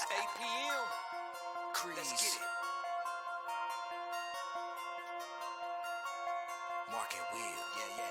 8 p.m. Crease. Let's get it. Mark and Will, yeah.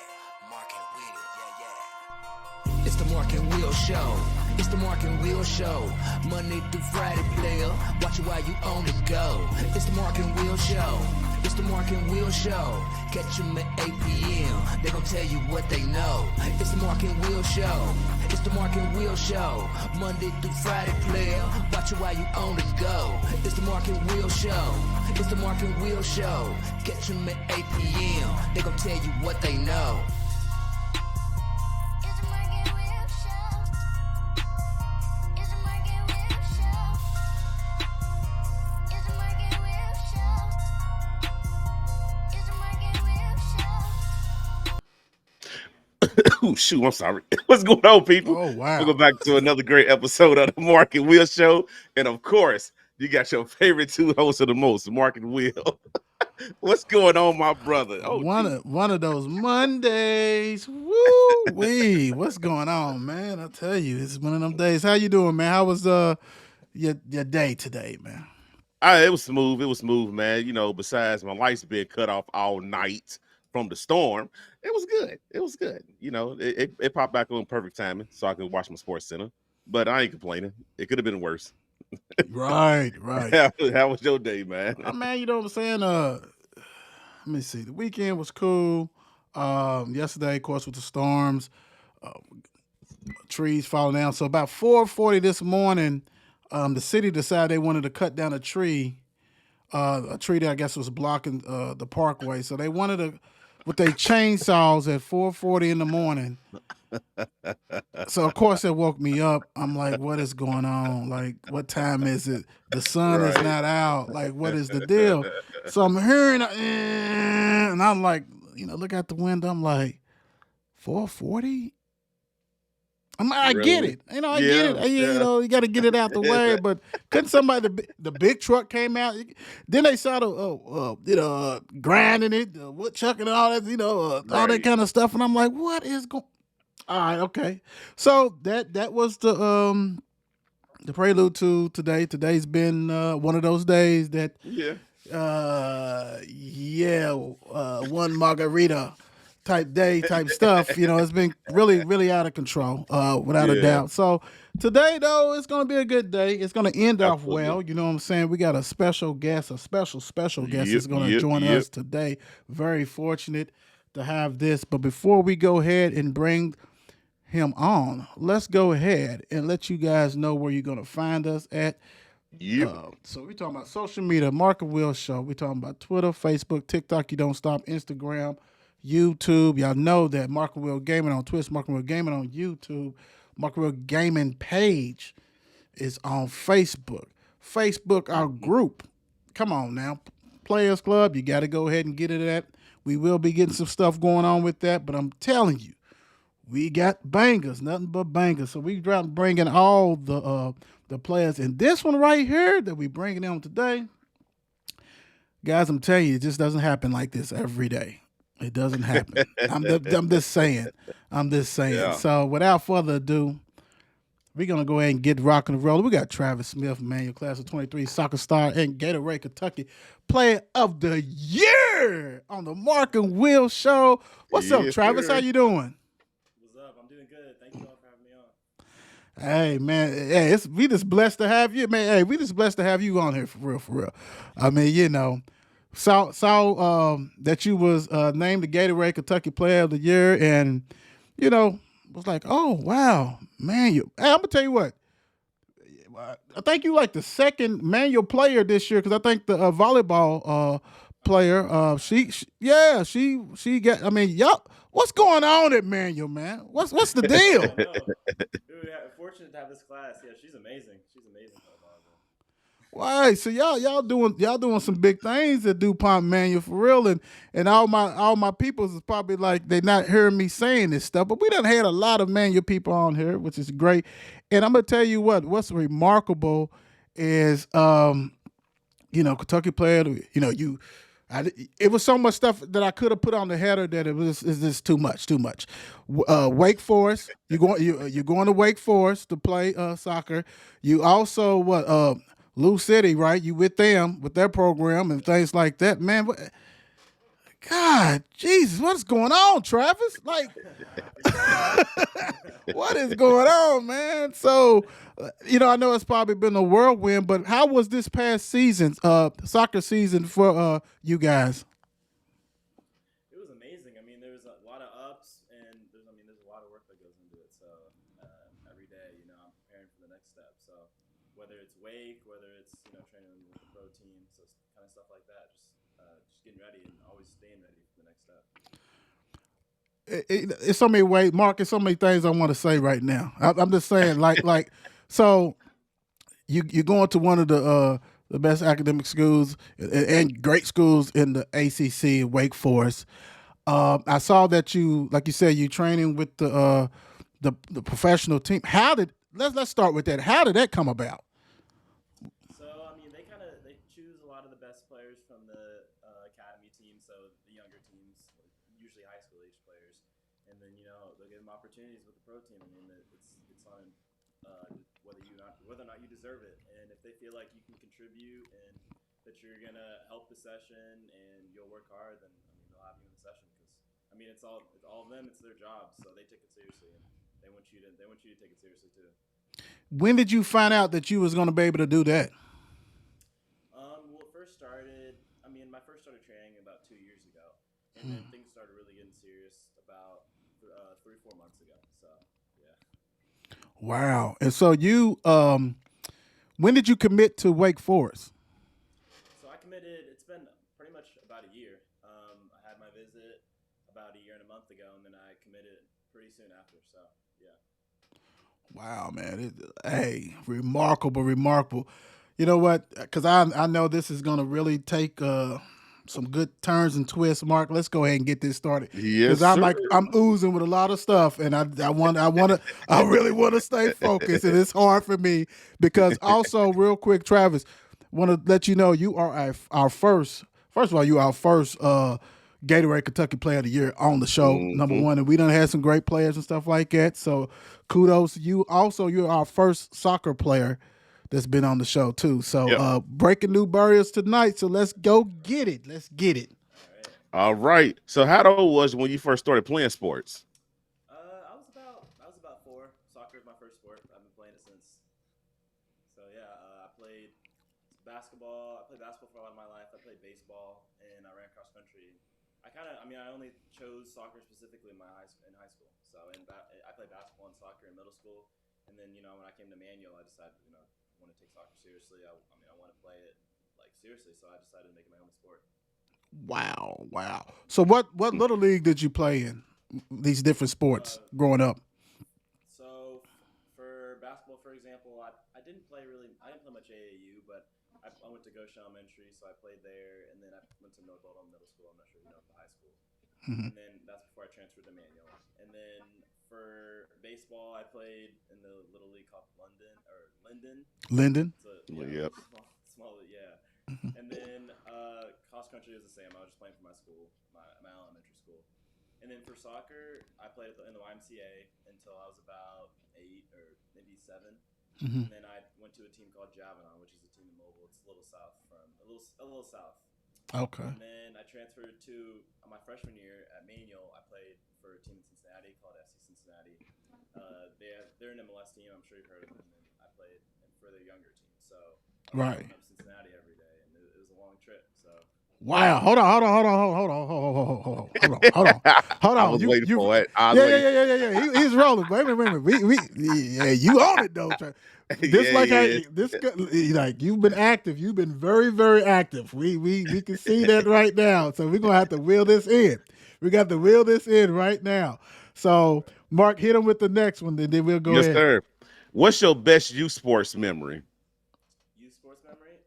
Mark and Will, yeah. It's the Mark and Will Show. It's the Mark and Will Show. Monday through Friday, player. Watch it while you on the go. It's the Mark and Will Show. It's the Mark and Will Show. Catch them at 8 p.m. They gon' tell you what they know. It's the Mark and Will Show. It's the Mark and Will Show. Monday through Friday, player. Watch it while you on the go. It's the Mark and Will Show. It's the Mark and Will Show. Catch them at 8 p.m. They gon' tell you what they know. Ooh, shoot, I'm sorry. What's going on, people? Oh, wow. Welcome back to another great episode of the Mark and Will Show. And of course, you got your favorite two hosts of the most, Mark and Will. What's going on, my brother? Oh, one of those Mondays. Woo wee. What's going on, man? I tell you, it's one of them days. How you doing, man? How was your day today, man? it was smooth. It was smooth, man. You know, besides my lights being cut off all night from the storm, it was good. It was good. You know, it popped back on perfect timing so I could watch my Sports Center. But I ain't complaining. It could have been worse. Right. How was your day, man? Man, you know what I'm saying? Let me see. The weekend was cool. Yesterday, of course, with the storms, trees falling down. So about 4:40 this morning, the city decided they wanted to cut down a tree that I guess was blocking the parkway. So they wanted to, with their chainsaws at 4:40 in the morning. So of course it woke me up. I'm like, what is going on? Like, what time is it? The sun is not out. Like, what is the deal? So I'm hearing, and I'm like, look out the window. I'm like, 4:40. I get it. I get it. You got to get it out the way. But couldn't somebody, the big truck came out. Then they saw the, grinding it, the woodchucking and all that, all that kind of stuff. And I'm like, what is going? All right, okay. So that was the prelude to today. Today's been one of those days that, one margarita type day, type stuff. It's been really, really out of control, without a doubt. So today, though, it's going to be a good day. It's going to end off well. You know what I'm saying? We got a special guest, a special guest is going to join us today. Very fortunate to have this. But before we go ahead and bring him on, let's go ahead and let you guys know where you're going to find us at. So we're talking about social media, Mark and Will Show. We're talking about Twitter, Facebook, TikTok, You Don't Stop, Instagram, YouTube. Y'all know that Mark and Will Gaming on Twitch, Mark and Will Gaming on YouTube. Mark and Will Gaming page is on Facebook. Our group. Come on now. Players Club, you got to go ahead and get it at. We will be getting some stuff going on with that, but I'm telling you, we got bangers, nothing but bangers. So we bringing all the players. And this one right here that we bringing on today, guys, I'm telling you, it just doesn't happen like this every day. It doesn't happen. I'm just saying. Yeah. So without further ado, we're going to go ahead and get rocking and rolling. We got Travis Smith, man, your class of 23 soccer star and Gatorade, Kentucky Player of the Year on the Mark and Will Show. What's up, Travis? How you doing? Hey, man. Hey, we just blessed to have you, man. Hey, we just blessed to have you on here for real. I mean, saw that you was named the Gatorade Kentucky Player of the Year, and was like, oh wow, man. Hey, I'm gonna tell you what. I think you like the second manual player this year because I think the volleyball player, she got. I mean, y'all. What's going on at Manual, man? What's the deal? Dude, fortunate to have this class. Yeah, she's amazing. Right, so y'all doing some big things at DuPont Manual for real, and all my peoples is probably like they not hearing me saying this stuff, but we done had a lot of manual people on here, which is great. And I'm gonna tell you what's remarkable is Kentucky Player. It was so much stuff that I could have put on the header that it was is just too much, too much. Wake Forest, you going to Wake Forest to play soccer. You also Lou City, right? You with them with their program and things like that, man. God, Jesus, what's going on, Travis? Like, what is going on, man? So, I know it's probably been a whirlwind, but how was this past season, soccer season for you guys? It was amazing. I mean, there was a lot of ups, and there's a lot of work that goes into it. So every day, I'm preparing for the next step. So whether it's wake, whether it's training with the pro team, so kind of stuff like that, just getting ready and always staying ready for the next step. It's so many ways, Mark. It's so many things I want to say right now. I'm just saying, so you going to one of the best academic schools and great schools in the ACC, Wake Forest. I saw that you, like you said, you training with the professional team. How did let's start with that? How did that come about? So I mean, they choose a lot of the best players from the academy team, so the younger teams, usually high school age players, and then they'll give them opportunities with the pro team. I mean, it's on whether or not you deserve it, and if they feel like you can contribute and that you're gonna help the session and you'll work hard, then they'll have you in the session because it's all of them. It's their job, so they take it seriously, and they want you to take it seriously too. When did you find out that you was going to be able to do that? Well, it first started. I mean, my first started training about 2 years ago, and then things started really getting serious about 3 4 months ago. So yeah. Wow. And so when did you commit to Wake Forest? So I committed. It's been pretty much about a year. I had my visit about a year and a month ago, and then I committed pretty soon after. So yeah. Wow, man. Hey, remarkable, remarkable. You know what? Because I know this is going to really take some good turns and twists. Mark, let's go ahead and get this started. Yes, Because I'm sir. like I'm oozing with a lot of stuff, and I really want to stay focused, and it's hard for me because also real quick, Travis, want to let you know you are our first. First of all, you are our first Gatorade Kentucky Player of the Year on the show, number Hmm. one, and we done had some great players and stuff like that. So kudos to you. Also, you're our first soccer player that's been on the show too. So Yep. breaking new barriers tonight. So let's go get it. Let's get it. All right. All right. So how old was you when you first started playing sports? I was about four. Soccer is my first sport. I've been playing it since. So yeah, I played basketball. I played basketball for a lot of my life. I played baseball and I ran cross country. I only chose soccer specifically in high school. So I played basketball and soccer in middle school, and then when I came to Manual, I decided I want to take soccer seriously. I want to play it like seriously, so I decided to make it my only sport. Wow, wow. So what little league did you play in? These different sports Uh, growing up. So for basketball, for example, I didn't play really. I didn't play much AAU, but I went to Goshen Elementary, so I played there, and then I went to North Oldham Middle School. I'm not sure the high school, and then that's before I transferred to Manual. And then for baseball, I played in the little league called London or Linden. Linden. It's a Yep. small yeah. And then cross country was the same. I was just playing for my school, my elementary school. And then for soccer, I played in the YMCA until I was about 8 or maybe 7. Mm-hmm. And then I went to a team called Javanon, which is a team in Mobile. It's a little south. Okay. And then I transferred to my freshman year at Manual. I played for a team in Cincinnati called FC Cincinnati. They're an MLS team. I'm sure you've heard of them. And I played for their younger team. So I was Right. going up to Cincinnati every day, and it was a long trip. So Wow. Hold I on. was waiting You for it. I was yeah, waiting. He's rolling. Wait a minute. Yeah, you own it though. This Yeah, like yeah. like you've been active. You've been very, very active. We can see that right now. So we're gonna have to wheel this in. We got to wheel this in right now. So Mark, hit him with the next one, then we'll go Yes, ahead. sir. What's your best youth sports memory? youth sports memory.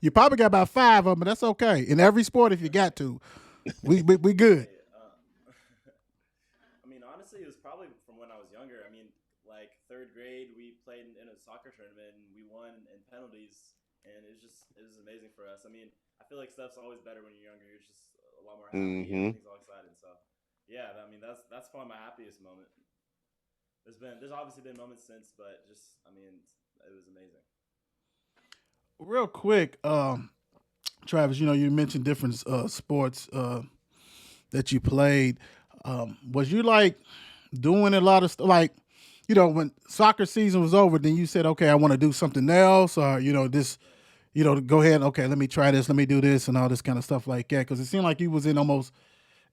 You probably got about five of them, but that's okay. In every sport, if you got to, we good. Hey, I mean, honestly, it was probably from when I was younger. I mean, like third grade, we played in a soccer tournament and we won in penalties. and it was amazing for us. I mean, I feel like stuff's always better when you're younger. You're just a lot more happy. Mm-hmm. Everything's all exciting. So yeah, I mean that's probably my happiest moment. There's obviously been moments since, but just I mean it was amazing. Real quick, Travis, you know, you mentioned different sports that you played. Was you like doing a lot of stuff? Like, you know, when soccer season was over, then you said, okay, I want to do something else, or you know, this, Right. you know, go ahead, okay, let me try this, let me do this, and all this kind of stuff like that. Because it seemed like you was in almost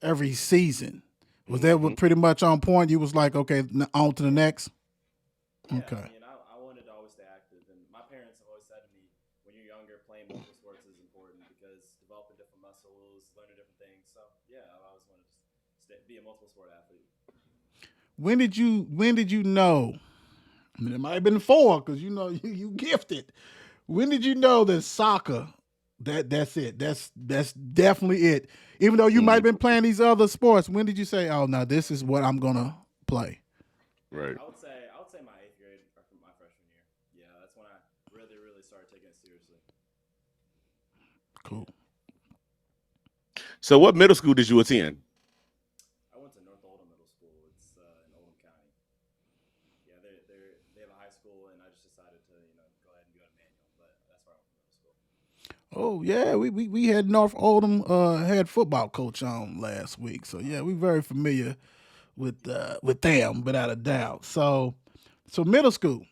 every season. Was that Mm-hmm. what pretty much on point? You was like, okay, on to the Yeah. next. Yeah, I Okay. mean, I wanted to always stay active, and my parents have always said to me, when you're younger, playing multiple sports is important because developing different muscles, learning different things. So yeah, I always wanted to be a multiple sport athlete. When did you know? I mean, it might have been four because you know you gifted. When did you know that soccer? That's it. That's definitely it. Even though you might have Mm-hmm. been playing these other sports, when did you say, "Oh, no, this is what I'm gonna play"? Right. I would say my eighth grade or from my freshman year. Yeah, that's when I really started taking it seriously. Cool. So, what middle school did you attend? I went to North Oldham Middle School. It's in Oldham County. Yeah, they have a high school, and I just decided to go ahead and go to Manual, but that's where I went from middle school. Oh yeah, we had North Oldham had football coach on last week, so Oh, yeah, we okay. very familiar with them without a doubt. So middle school,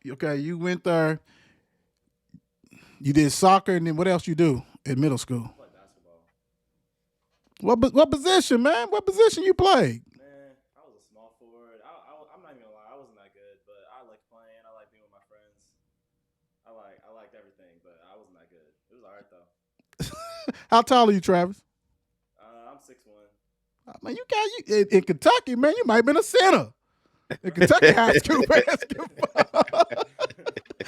okay, you went there, you did soccer, and then what else you do in middle school? I played basketball. What position, man? What position you played? Man, I was a small forward. I'm not even gonna lie, I wasn't that good, but I liked playing. I liked being with my friends. I liked everything, but I wasn't that good. It was alright though. How tall are you, Travis? I'm 6'1". Man, you got you in Kentucky, man. You might have been a center in Kentucky high school basketball.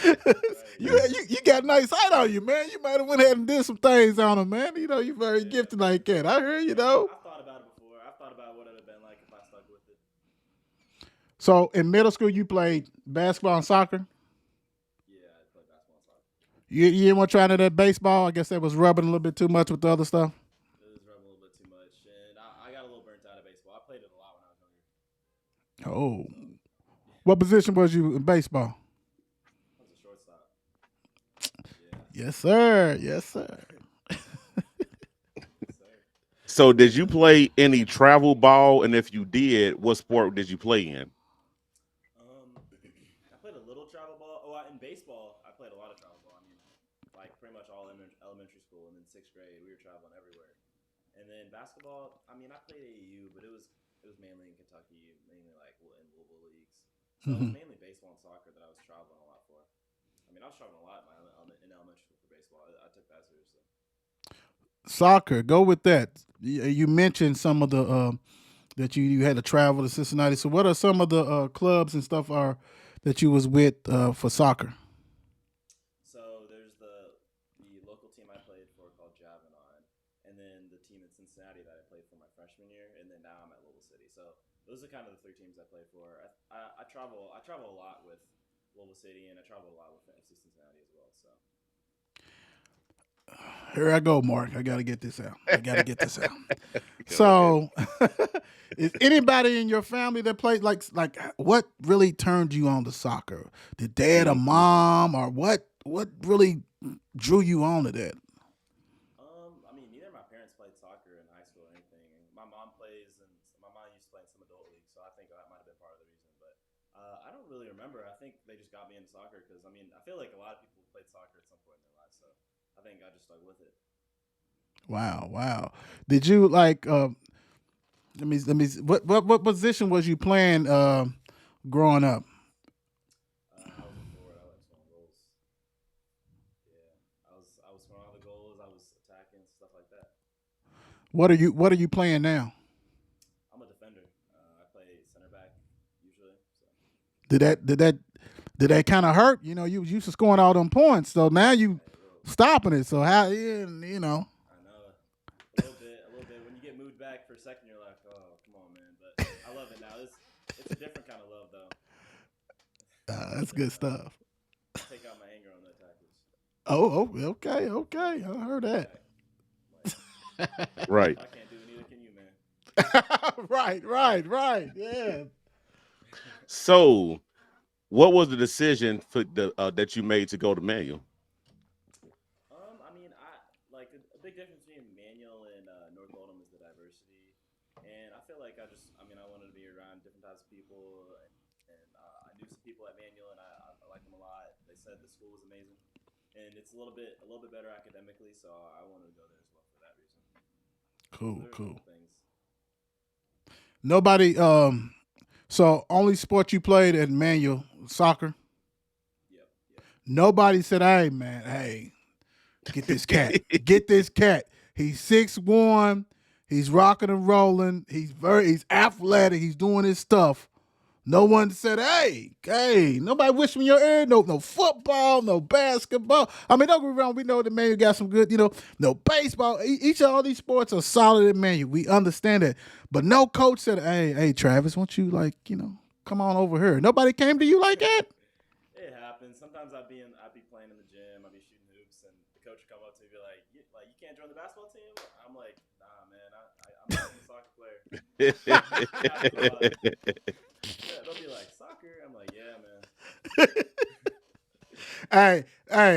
Right. You got nice height on you, man. You might have went ahead and did some things on him, man. You know, you very Yeah. gifted like that. I heard you Yeah, know. I've thought about it before. I've thought about what it would have been like if I stuck with it. So in middle school, you played basketball and soccer. Yeah, I played basketball and soccer. You didn't want to try into that baseball. I guess that was rubbing a little bit too much with the other stuff. It was rubbing a little bit too much, and I got a little burnt out of baseball. I played it a lot when I was younger, Oh, so yeah, what position was you in baseball? I was a shortstop. Yeah, Yes, sir. Yes, sir. yes sir. So, did you play any travel ball? And if you did, what sport did you play in? I played a little travel ball. Oh, in baseball, I played a lot of travel ball. I mean, like pretty much all elementary school, and then sixth grade, we were traveling everywhere. And then basketball, I mean, I played AAU, but it was mainly in Kentucky, mainly like in Louisville leagues. So it was mainly baseball and soccer that I was traveling a lot for. I mean, I was traveling a lot in elementary school for baseball. I took that seriously. Soccer. Go with that. You mentioned some of the that you had to travel to Cincinnati. So what are some of the clubs and stuff are that you was with for soccer? So there's the local team I played for called Javanon, and then the team in Cincinnati that I played for my freshman year, and then now I'm at Louisville City. So those are kind of the three teams I played for. I travel a lot with Louisville City, and I travel a lot with FC Cincinnati as well. So Here I go, Mark. I got to get this out. I got to get this out. Go ahead. So, is anybody in your family that played like what really turned you on to soccer? Did dad or Mhm. mom or what? What really drew you on to that? I mean, neither of my parents played soccer in high school or anything. My mom plays, and my mom used to play in some adult leagues, so I think that might have been part of the reason. But I don't really remember. I think they just got me into soccer because I mean, I feel like a lot of people played soccer at some point in their lives, so I think I just stuck with it. Wow, wow. Did you like? Let me. What position was you playing growing up? I was a forward. I like scoring goals. Yeah, I was scoring all the goals. I was attacking stuff like that. What are you playing now? I'm a defender. I play center back usually. So Did that did that did that kind of hurt? You know, you was used to scoring all them points, so now you hey, a little. stopping it. So how you know? I know a little bit, a little bit. When you get moved back for a second, you're like, oh, come on, man. But I love it now. It's a different kind of love, though. It's That's good different. stuff. I take out my anger on the attackers. Oh, oh, okay, okay. I heard that. Right. Like, Right. if I can't do it, neither can you, man. Right, right, right. Yeah. So, what was the decision for the that you made to go to manual? I mean, I like a big difference between Manual and North Oldham is the diversity, and I feel like I mean, I wanted to be around different types of people, and I knew some people at Manual, and I liked them a lot. They said the school was amazing, and it's a little bit better academically, so I wanted to go there as well for that reason. So Cool, there were a cool. couple things. Nobody. So only sport you played at manual soccer. Yep, yep. Nobody said, "Hey, man, hey, get this cat, get this cat. He's 6'1". He's rocking and rolling. He's athletic. He's doing his stuff. No one said, "Hey, hey." Nobody wished me your ear. No football, no basketball. I mean, don't get me wrong. We know the man got some good. No baseball. Each of all these sports are solid in menu. We understand that, but no coach said, "Hey, Travis, won't you come on over here?" Nobody came to you like that. It happens. Sometimes I'd be playing in the gym. I'd be shooting hoops, and the coach would come up to me and be like, you can't join the basketball team." I'm like, "Nah, man. I'm not even a soccer player." After a while, they'll be like, "Soccer." I'm like, "Yeah, man." Hey,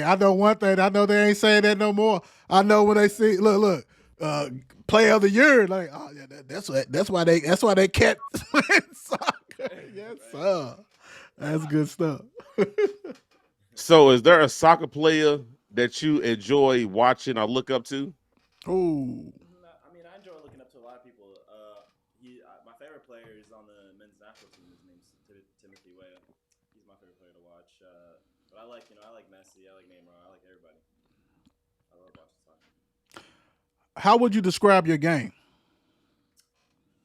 I know one thing. I know they ain't saying that no more. I know when they see, look, player of the year, like, oh yeah, that's why they kept playing soccer. Yes, Right. sir. That's good stuff. So, is there a soccer player that you enjoy watching or look up to? Ooh, I mean, I enjoy looking up to a lot of people. My favorite player is on the men's national team. His name's Timothy Weah. He's my favorite player to watch. But I like Messi. I like Neymar. I like everybody. I love watching soccer. how would you describe your game?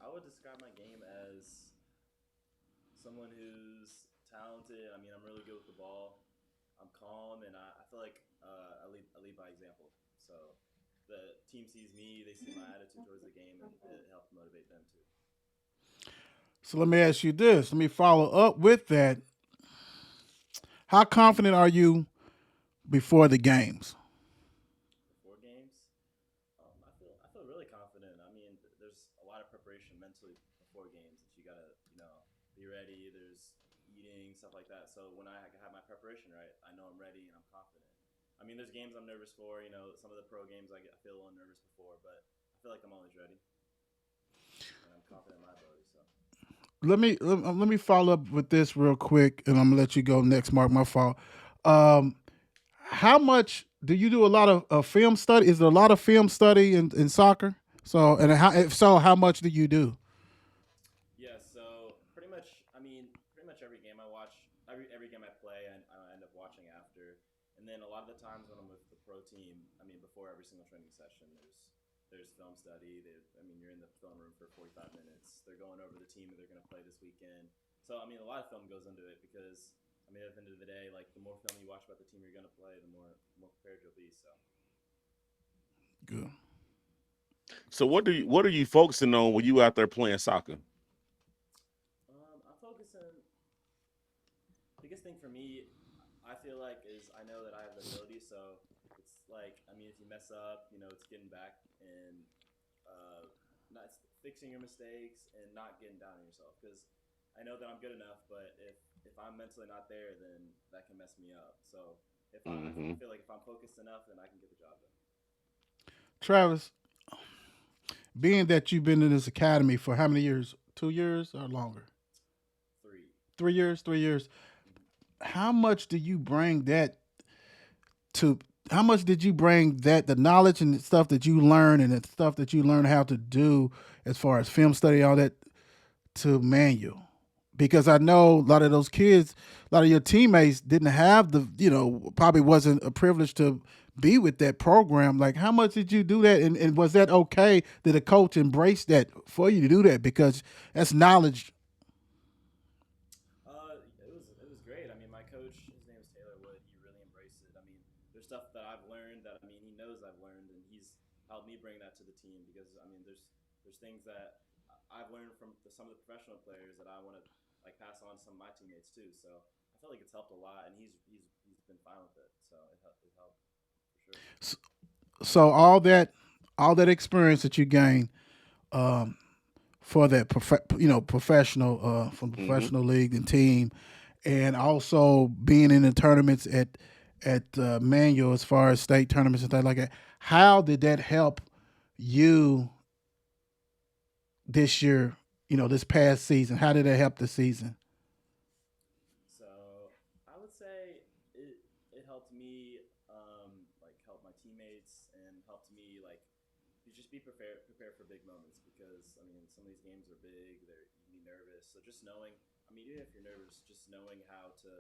I would describe my game as someone who's talented. I mean, I'm really good with the ball. I'm calm, and I feel like I lead by example. So the team sees me, they see my attitude towards the game, and it helps motivate them too. So let me ask you this. Let me follow up with that. How confident are you before the games? Before games, I feel really confident. I mean, there's a lot of preparation mentally before games that you gotta be ready. There's eating stuff like that. So when I have my preparation right, I know I'm ready and I'm confident. I mean, there's games I'm nervous for. Some of the pro games I feel a little nervous before, but I feel like I'm always ready and I'm confident in my ability. So Let me follow up with this real quick, and I'm gonna let you go next. Mark, my fault. Um, how much do you do a lot of film study? Is there a lot of film study in soccer? So, and how, if so, how much do you do? yeah, so pretty much, I mean, pretty much every game I watch, every game I play, I end up watching after. And then a lot of the times when I'm with the pro team, I mean, before every single training session, there's film study. I mean, you're in the film room for 45 minutes. They're going over the team that they're going to play this weekend. So I mean, a lot of film goes into it because I mean, at the end of the day, like the more film you watch about the team you're going to play, the more prepared you'll be. So Good. So, what are you focusing on when you out there playing soccer? I'm focusing. Biggest thing for me, I feel like is I know that I have the ability. So it's like I mean, if you mess up, it's getting back and uh, not fixing your mistakes and not getting down on yourself because I know that I'm good enough, but if I'm mentally not there, then that can mess me up. So I Hmm. feel like if I'm focused enough, then I can get the job done. Travis, being that you've been in this academy for how many years? 2 years or longer? 3. 3 years? 3 years. Mm-hmm. How much do you bring that to? How much did you bring that the knowledge and the stuff that you learn and the stuff that you learn how to do as far as film study, all that to manual? Because I know a lot of those kids, a lot of your teammates didn't have probably wasn't a privilege to be with that program. Like, how much did you do that? And was that okay? Did a coach embrace that for you to do that? Because that's knowledge. It was great. I mean, my coach, his name is Taylor Wood. He really embraced it. I mean, there's stuff that I've learned that I mean he knows I've learned, and he's helped me bring that to the team because I mean there's things that I've learned from some of the professional players that I want to like pass on to some of my teammates too. So I feel like it's helped a lot, and he's been fine with it. So it helped. sure. So all that experience that you gained for that professional from the Hmm. professional league and team, and also being in the tournaments at Manual as far as state tournaments and things like that. How did that help you this year? This past season. How did that help the season? So I would say it helped me like help my teammates and helped me like just be prepared for big moments because I mean some of these games are big. You can be nervous. So just knowing, I mean even if you're nervous, just knowing how to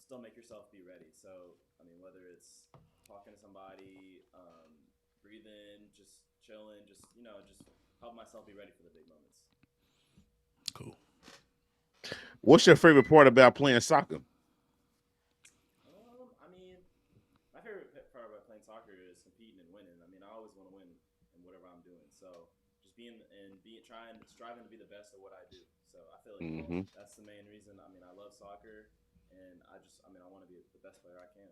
still make yourself be ready. So I mean whether it's talking to somebody, breathing, just chilling, just just help myself be ready for the big moments. Cool. What's your favorite part about playing soccer? I mean, my favorite part about playing soccer is competing and winning. I mean, I always want to win in whatever I'm doing. So just trying, striving to be the best at what I do. So I feel like Hmm. that's the main reason. I mean, I love soccer, and I mean, I want to be the best player I can.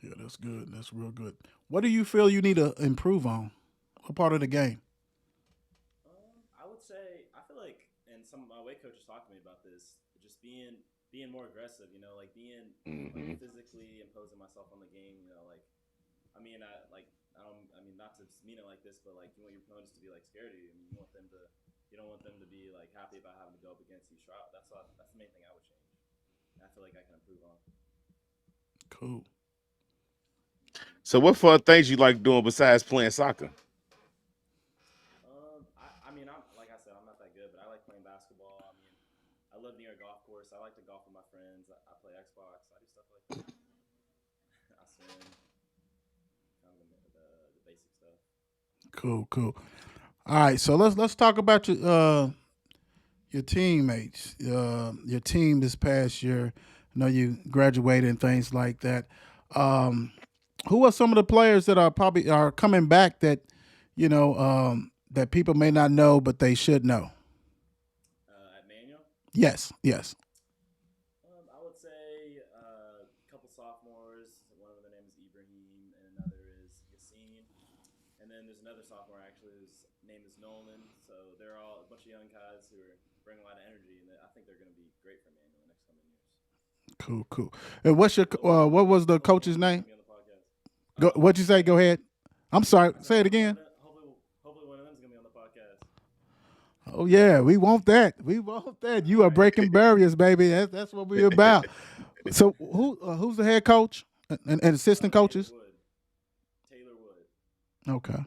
Yeah, that's good. That's real good. What do you feel you need to improve on? What part of the game? I would say I feel like, and some of my weight coaches talked to me about this. Just being more aggressive. You know, like being like Hmm. physically imposing myself on the game. You know, like I mean, I don't. I mean, not to mean it like this, but like you want your opponents to be like scared of you. I mean, you want them to. You don't want them to be like happy about having to go up against you. That's the main thing I would change. And I feel like I can improve on. Cool. So, what fun things you like doing besides playing soccer? I mean, I'm like I said, I'm not that good, but I like playing basketball. I mean, I live near a golf course. I like to golf with my friends. I play Xbox. I do stuff like that. I swim, kind of the basic stuff. Cool. Cool. All right. So let's talk about your teammates, your team this past year. I know you graduated and things like that. Um, who are some of the players that are probably are coming back that that people may not know but they should know? At Manual, Yes. Yes. I would say a couple sophomores. One of their name is Ibrahim, and another is Yassine. And then there's another sophomore actually whose name is Nolan. So they're all a bunch of young guys who are bring a lot of energy, and I think they're going to be great for Manual in the next coming years. Cool. Cool. And what was the Hopefully coach's one of them's name? going to be on the podcast. What'd you say? Go ahead. I'm sorry. I said Say it again. hopefully one of them's going to be on the podcast. Oh yeah, we want that. We want that. All You are right. breaking barriers, baby. That's what we're about. So who's the head coach and assistant Taylor coaches? Wood. Taylor Wood. Okay.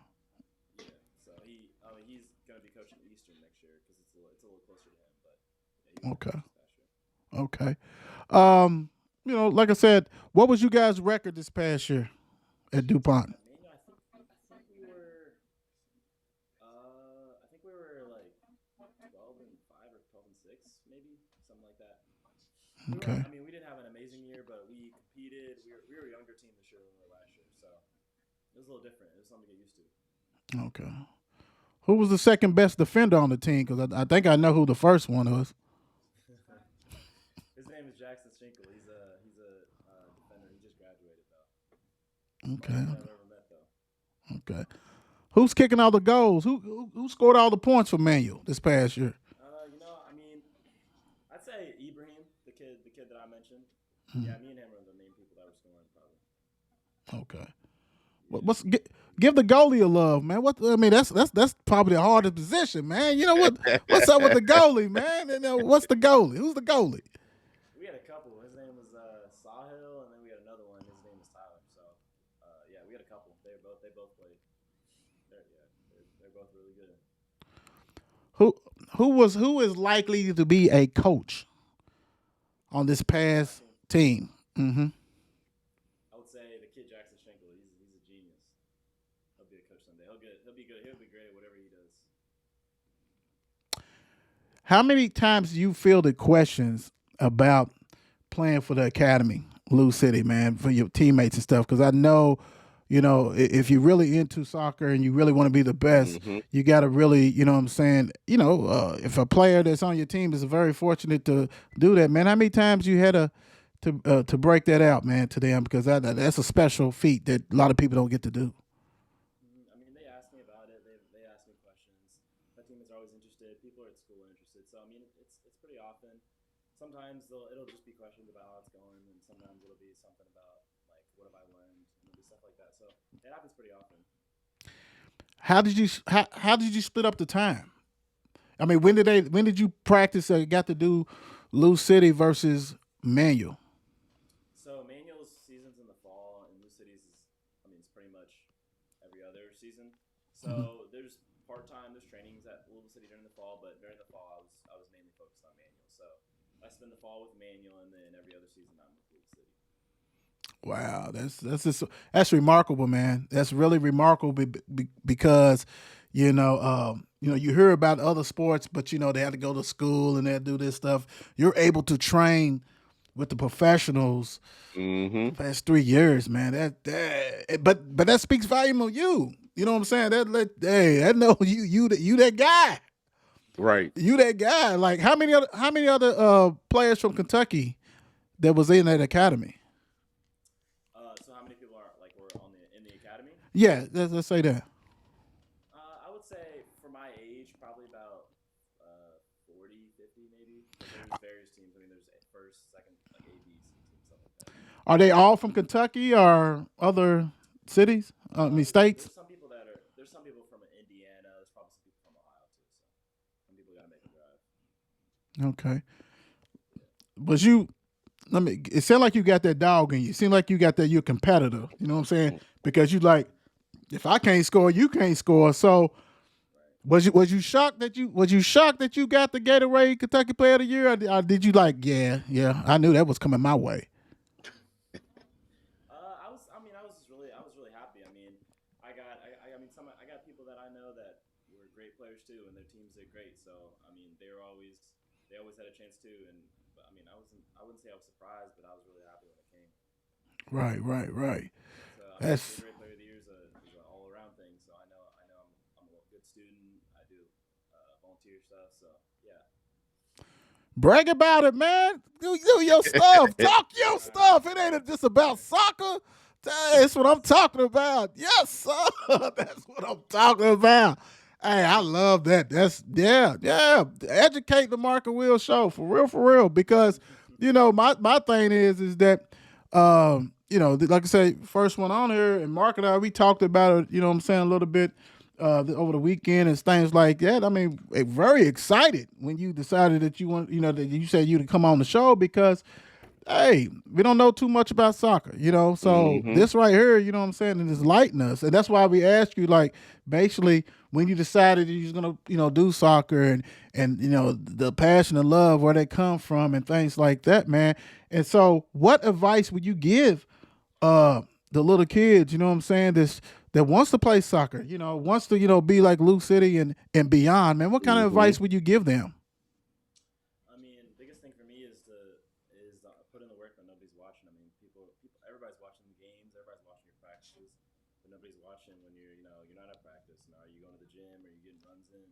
Yeah. So I mean, he's going to be coaching Eastern next year because it's a little closer to him. But yeah, he was my Okay. coach this past year. Okay. Um, like I said, what was you guys' record this past year at DuPont? At Manual, I think we were like 12-5 or 12-6, maybe something like that. We weren't. Okay. I mean, we didn't have an amazing year, but we competed. We were a younger team this year than we were last year, so it was a little different. It was something to get used to. Okay. Who was the second best defender on the team? Because I think I know who the first one was. His name is Jackson Schinkel. He's a defender. He just graduated though. Okay. Smartest kid I've ever met though. Okay. Who's kicking all the goals? Who scored all the points for Manual this past year? I mean, I'd say Ibrahim, the kid that I mentioned. Yeah, me and him are the main people that were scoring probably. Okay. Yeah, Give the goalie a love, man. What I mean, that's probably the hardest position, man. You know what's up with the goalie, man? And what's the goalie? Who's the goalie? we had a couple. His name was Sahil, and then we had another one. His name was Tyler. So yeah, we had a couple. They both played. They're both really good. Who who is likely to be a coach on this On my past team, team? Mm-hmm. I would say the kid Jackson Schenkel. He's a genius. He'll be a coach someday. He'll be good. He'll be great at whatever he does. How many times do you fielded questions about playing for the academy, Lou City, man, for your teammates and stuff? Because I know, if you're really into soccer and you really want to be the best, Hmm. you got to really, you know what I'm saying? If a player that's on your team is very fortunate to do that, man, how many times you had to to break that out, man, to them because that's a special feat that a lot of people don't get to do. I mean, they ask me about it. They ask me questions. My teammates are always interested. People at school are interested. So I mean, it's pretty often. Sometimes it'll just be questions about how it's going, and sometimes it'll be something about like what have I learned, and it'll be stuff like that. So it happens pretty often. How did you split up the time? I mean, when did you practice? Got to do Lou City versus Manual. So Manual's season's in the fall, and New Cities is, I mean, it's pretty much every other season. So there's part time, there's trainings at Louisville City during the fall, but during the fall I was mainly focused on Manual. So I spend the fall with Manual, and then every other season I'm with Louisville City. Wow, that's remarkable, man. That's really remarkable because you hear about other sports, but they have to go to school and they do this stuff. You're able to train with the professionals Hmm. the past 3 years, man. But that speaks volume of you. You know what I'm saying? That know you that guy. Right. You that guy. Like how many other players from Kentucky that was in that academy? So how many people are like were on the in the academy? Yeah, let's say that. I would say for my age, probably about 40, 50 maybe. But there's various teams. I mean, there's a first, second, like A, B, C teams, stuff like that. Are they all from Kentucky or other cities? I mean states. There's some people from Indiana. There's probably some people from Ohio too. So some people gotta make a drive. Okay. Was you? Let me. It sounded like you got that dog in you. It seemed like you got that. You're a competitor. You know what I'm saying? Because you like, if I can't score, you can't score. So was you shocked that you got the Gatorade Kentucky Player of the Year, or did you like, yeah, I knew that was coming my way. I was really happy. I mean, I got people that I know that were great players too, and their teams did great. So I mean, they always had a chance too. And but, I mean, I wouldn't say I was surprised, but I was really happy when it came. Right, right, right. So I mean, That's Gatorade Player of the Year is an all around thing. So I know I'm a good student. I do volunteer stuff. So yeah. brag about it, man. Do your stuff. Talk your stuff. It ain't just about soccer. That's what I'm talking about. Yes, sir. That's what I'm talking about. Hey, I love that. That's yeah. Educate the Mark and Will show for real. Because my thing is that like I say, first one on here, and Mark and I we talked about it. You know what I'm saying, a little bit over the weekend and things like that. I mean, very excited when you decided that you want, that you said you to come on the show because, hey, we don't know too much about soccer, So Hmm. this right here, you know what I'm saying, it is lighting us, and that's why we asked you, like, basically when you decided you was gonna, do soccer and the passion and love where they come from and things like that, man. And so, what advice would you give uh the little kids, you know what I'm saying, that wants to play soccer, wants to, be like Luke City and beyond, man? What kind of Hmm. advice would you give them? I mean, biggest thing for me is put in the work when nobody's watching. I mean, everybody's watching the games, everybody's watching your practices, but nobody's watching when you're not at practice. Are you going to the gym? Are you getting runs in?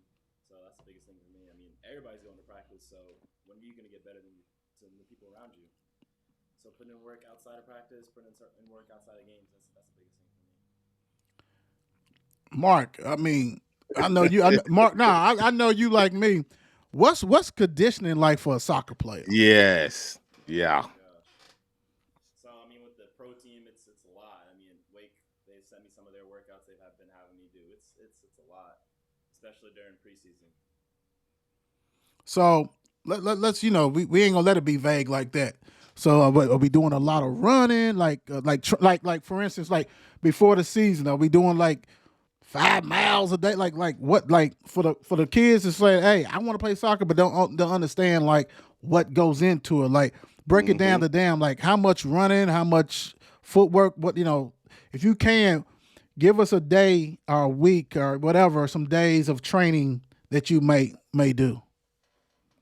So that's the biggest thing for me. I mean, everybody's going to practice. So when are you going to get better than the people around you? So putting in work outside of practice, putting in work outside of games. That's the biggest thing for me. Mark, I mean, I know you. Mark, nah, I know you like me. What's conditioning like for a soccer player? Yes. Oh Yeah. my gosh. So I mean, with the pro team, it's a lot. I mean, Wake they sent me some of their workouts they've been having me do. It's a lot, especially during preseason. So let's we ain't gonna let it be vague like that. So are we doing a lot of running, like for instance, like before the season, are we doing like 5 miles a day? Like what? Like for the kids to say, hey, I want to play soccer, but don't understand like what goes into it. Like break it down Hmm. to damn like how much running, how much footwork. What if you can give us a day or a week or whatever, some days of training that you may do.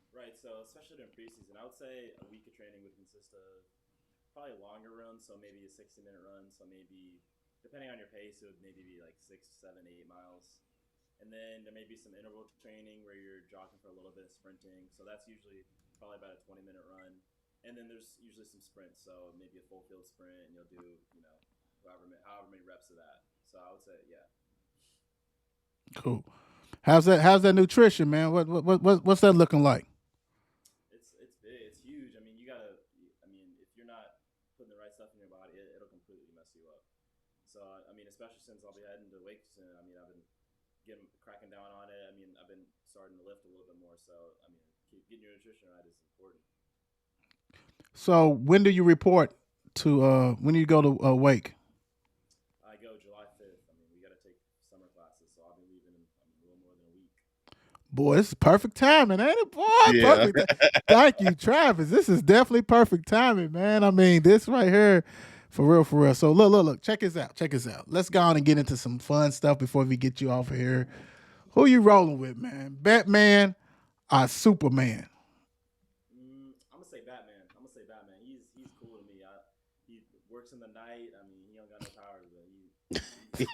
Right. So especially during preseason, I would say a week of training would consist of probably longer runs. So maybe a 60-minute run. So maybe depending on your pace, it would maybe be like 6, 7, 8 miles. And then there may be some interval training where you're jogging for a little bit, sprinting. So that's usually probably about a 20-minute run. and then there's usually some sprints. So maybe a full field sprint, and you'll do however many reps of that. So I would say yeah, Cool. How's that nutrition, man? What's that looking like? it's big, it's huge. I mean, you gotta. I mean, if you're not putting the right stuff in your body, it'll completely mess you up. So I mean, especially since I'll be heading to weight soon. I mean, I've been getting cracking down on it. I mean, I've been starting to lift a little bit more. So I mean, getting your nutrition right is important. So when do you report to when you go to wake? I go July 5th. I mean, we got to take summer classes, so I'll be leaving in a little more than a week. Boy, this is perfect timing, ain't it, boy? Yeah. Perfect. Thank you, Travis. This is definitely perfect timing, man. I mean, this right here, for real, for real. So look. Check this out. Check this out. Let's go on and get into some fun stuff before we get you off of here. Who you rolling with, man? Batman or Superman? I'm gonna say Batman. I'm gonna say Batman. He's cool to me. He works in the night. I mean, he don't got no powers, but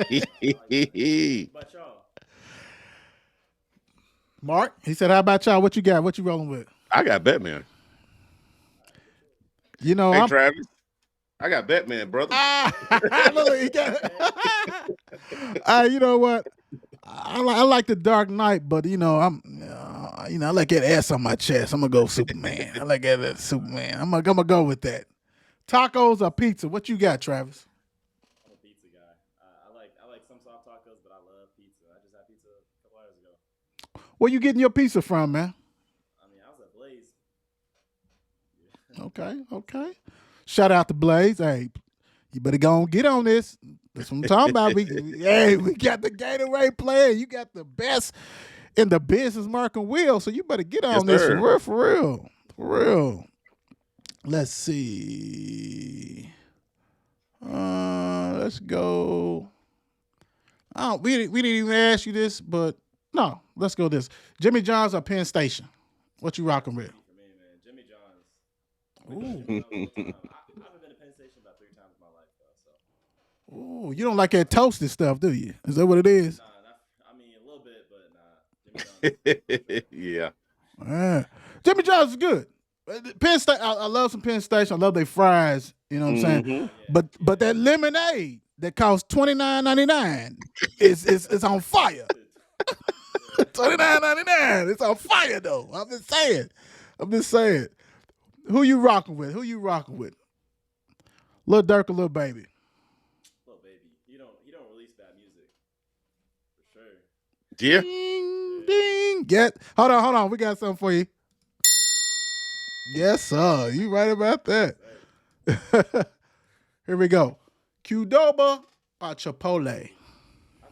he's cool. I like that. But y'all, Mark, he said, "How about y'all? What you got? What you rolling with?" I got Batman. all right, good choice. You know, Hey I'm. Travis, I got Batman, brother. Look, he got. You know what? I like the Dark Knight, but I like that ass on my chest. I'm gonna go Superman. I like that Superman. I'm gonna go with that. Tacos or pizza? What you got, Travis? I'm a pizza guy. I like some soft tacos, but I love pizza. I just had pizza a couple hours ago. Where you getting your pizza from, man? I mean, I was at Blaze. Yeah. Okay, okay. Shout out to Blaze. Hey, you better go and get on this. That's what I'm talking about. We got the Gatorade player. You got the best in the business, Mark and Will. So you better get Yes, on this for sir. real, for real, for real. Let's see. Let's go. We didn't even ask you this, but no, let's go this. Jimmy John's or Penn Station? What you rocking with? Easy for me, man. Jimmy John's. I go to Jimmy John's all the time. I haven't been to Penn Station about 3 times in my life, though. So, Ooh, you don't like that toasted stuff, do you? Is that what it is? nah, I mean, a little bit, but nah. Jimmy John's for sure. Yeah. Ah. Jimmy John's is good. Penn State, I love some Penn Station. I love their fries. You know what I'm saying? Hmm. Oh yeah, But that yeah. lemonade that costs $29.99 is on fire. Yeah. $29.99. It's on fire though. I'm just saying. I'm just saying. Who you rocking with? Who you rocking with? Lil Durk or Lil Baby? Little baby. He don't release bad music for sure. Yeah. Ding Yeah. ding. Get hold on. We got something for you. Yes, sir. You right about that. Sir. Here we go. Qdoba or Chipotle? That's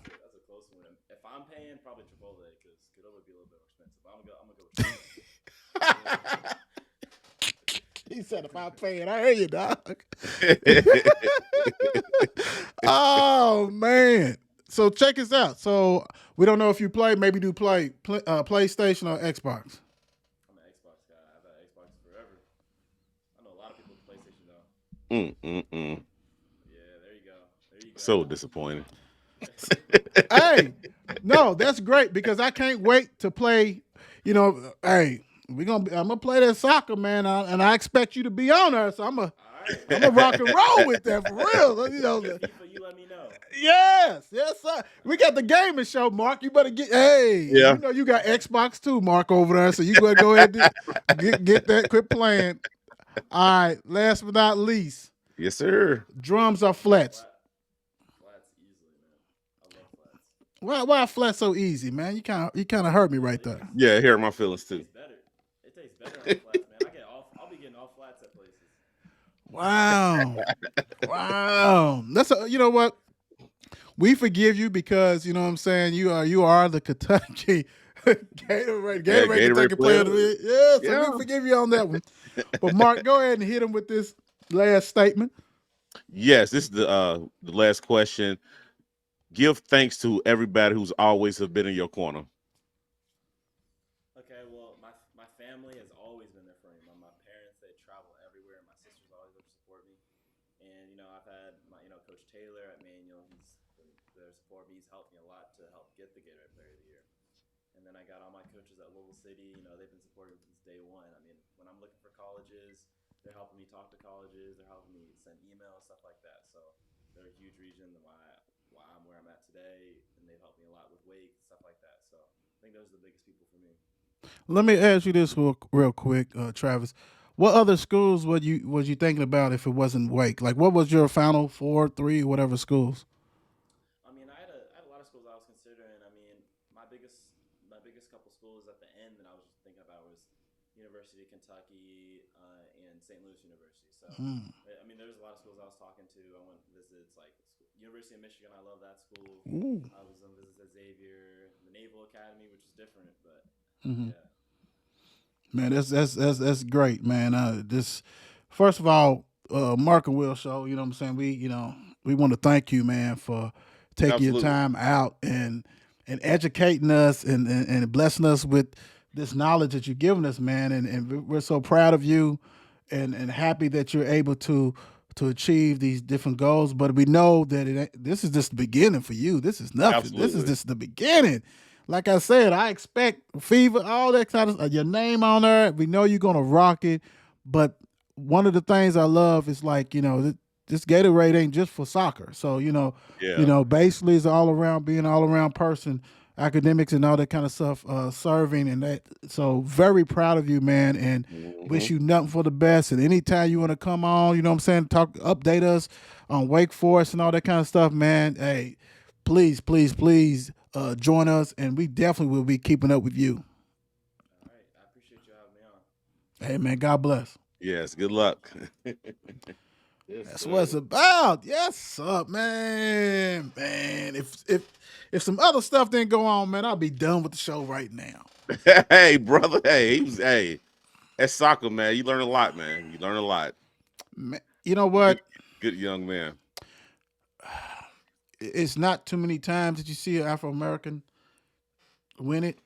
a close one. If I'm paying, probably Chipotle because Qdoba would be a little bit more expensive. But I'm gonna go with Chipotle. Yeah. He said if I pay it, I hear you, dog. Oh man. So check this out. So we don't know if you play. Maybe do play PlayStation or Xbox. I'm an Xbox guy. I've had Xbox forever. I know a lot of people with PlayStation though. Mm-mm-mm. Yeah, there you go. There you go. So disappointing. Hey, no, that's great because I can't wait to play. Hey, I'm gonna play that soccer, man, and I expect you to be on there. So All right. I'm gonna rock and roll with that for real. FIFA, you let me know. Yes, sir. We got the gaming show, Mark. You better get. Hey, Yeah. you know you got Xbox too, Mark, over there. So you better go ahead and get that. Quit playing. All right. Last but not least, Yes, sir. drums or flats. Flats easily, man. I love flats. Why flats so easy, man? You kind of hurt me right there. Yeah, here are my feelings It too. tastes better. It tastes better on flats, man. I'll be getting all flats at places. Wow, wow. You know what? We forgive you because you know what I'm saying. You are the Kentucky Gatorade Gatorade Kentucky player player. of the year. Yeah, so Yeah. we forgive you on that one. But Mark, go ahead and hit him with this last statement. Yes, this is the last question. Give thanks to everybody who's always have been in your corner. Okay, well, my family has always been there for me. My parents, they travel everywhere. My sister's always there to support me. And, I've had my Coach Taylor at Manual. He's been there to support me. He's helped me a lot to help get the Gatorade Player of the Year. And then I got all my coaches at Louisville City. They've been supporting me since day one. I mean, when I'm looking for colleges, they're helping me talk to colleges. They're helping me send emails, stuff like that. So they're a huge reason why I'm where I'm at today, and they've helped me a lot with weight stuff like that. So I think those are the biggest people for me. Let me ask you this real quick, Travis. What other schools was you thinking about if it wasn't Wake? Like, what was your final four, three, whatever schools? I mean, I had a lot of schools I was considering. I mean, my biggest couple schools at the end that I was thinking about was University of Kentucky and St. Louis University. So, Mm. I mean, there's a lot of schools I was talking to. I went visits like University of Michigan. I love that school. Ooh. I was on visits at Xavier, the Naval Academy, which is different, but Hmm. yeah. Man, that's great, man. This first of all, Mark and Will show. You know what I'm saying? We want to thank you, man, for taking your Absolutely. time out and educating us and blessing us with this knowledge that you're giving us, man. And we're so proud of you and happy that you're able to achieve these different goals. But we know that this is just the beginning for you. This is nothing. This is Absolutely. just the beginning. Like I said, I expect fever, all that kind of stuff. Your name on there. We know you're gonna rock it. But one of the things I love is like this Gatorade ain't just for soccer. So Yeah. basically it's all around being an all around person, academics and all that kind of stuff, serving and that. So very proud of you, man, and wish Hmm. you nothing for the best. And anytime you want to come on, you know what I'm saying, update us on Wake Forest and all that kind of stuff, man. Hey, please, please, please join us, and we definitely will be keeping up with you. All right, I appreciate you having me on. Hey, man, God bless. Yes. Good luck. Yes, That's what sir. it's about. Yes, up, man. Man, if some other stuff didn't go on, man, I'll be done with the show right now. Hey, brother. Hey, he was. Hey, that's soccer, man. You learn a lot, man. You learn a lot. Man, you know Good, what? good young man. It's not too many times that you see an Afro American win it.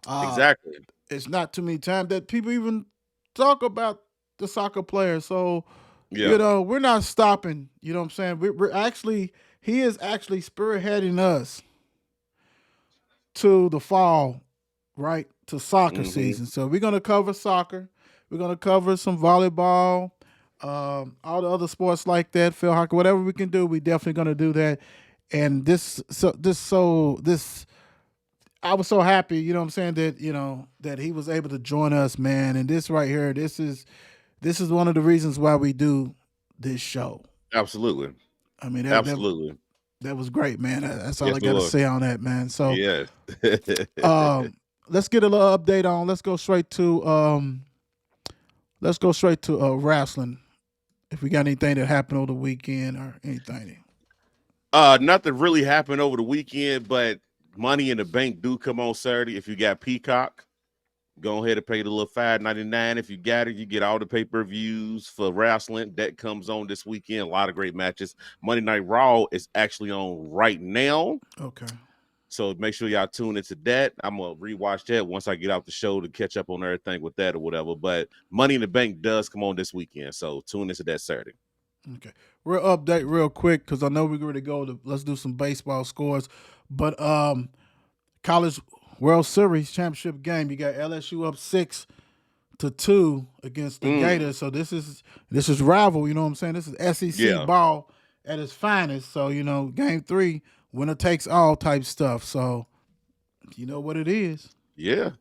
Uh, Exactly. it's not too many times that people even talk about the soccer player. So, Yeah. we're not stopping. You know what I'm saying? We're actually, he is actually spearheading us to the fall, right? To soccer Hmm. season. So we're gonna cover soccer. We're gonna cover some volleyball, all the other sports like that, field hockey, whatever we can do. We definitely gonna do that. And this I was so happy, you know what I'm saying, that that he was able to join us, man. And this right here, this is one of the reasons why we do this show. Absolutely. I mean Absolutely. that was great, man. That's all Yes, I it got to was. say on that, man. So Yes. um, let's get a little update on. Let's go straight to wrestling. If we got anything that happened over the weekend or anything. Nothing really happened over the weekend, but Money in the Bank do come on Saturday. If you got Peacock, go ahead and pay the little $5.99. If you got it, you get all the pay-per-views for wrestling. That comes on this weekend. A lot of great matches. Monday Night Raw is actually on right now. Okay. So make sure y'all tune into that. I'm gonna rewatch that once I get out the show to catch up on everything with that or whatever. But Money in the Bank does come on this weekend. So tune into that Saturday. Okay. We'll update real quick because I know we're going to go to let's do some baseball scores. But college World Series championship game, you got LSU up 6-2 against the Mm, Gators. So this is rival, you know what I'm saying? This is SEC yeah. ball at its finest. So, game 3, winner takes all type stuff. So, you know what it is. Yeah.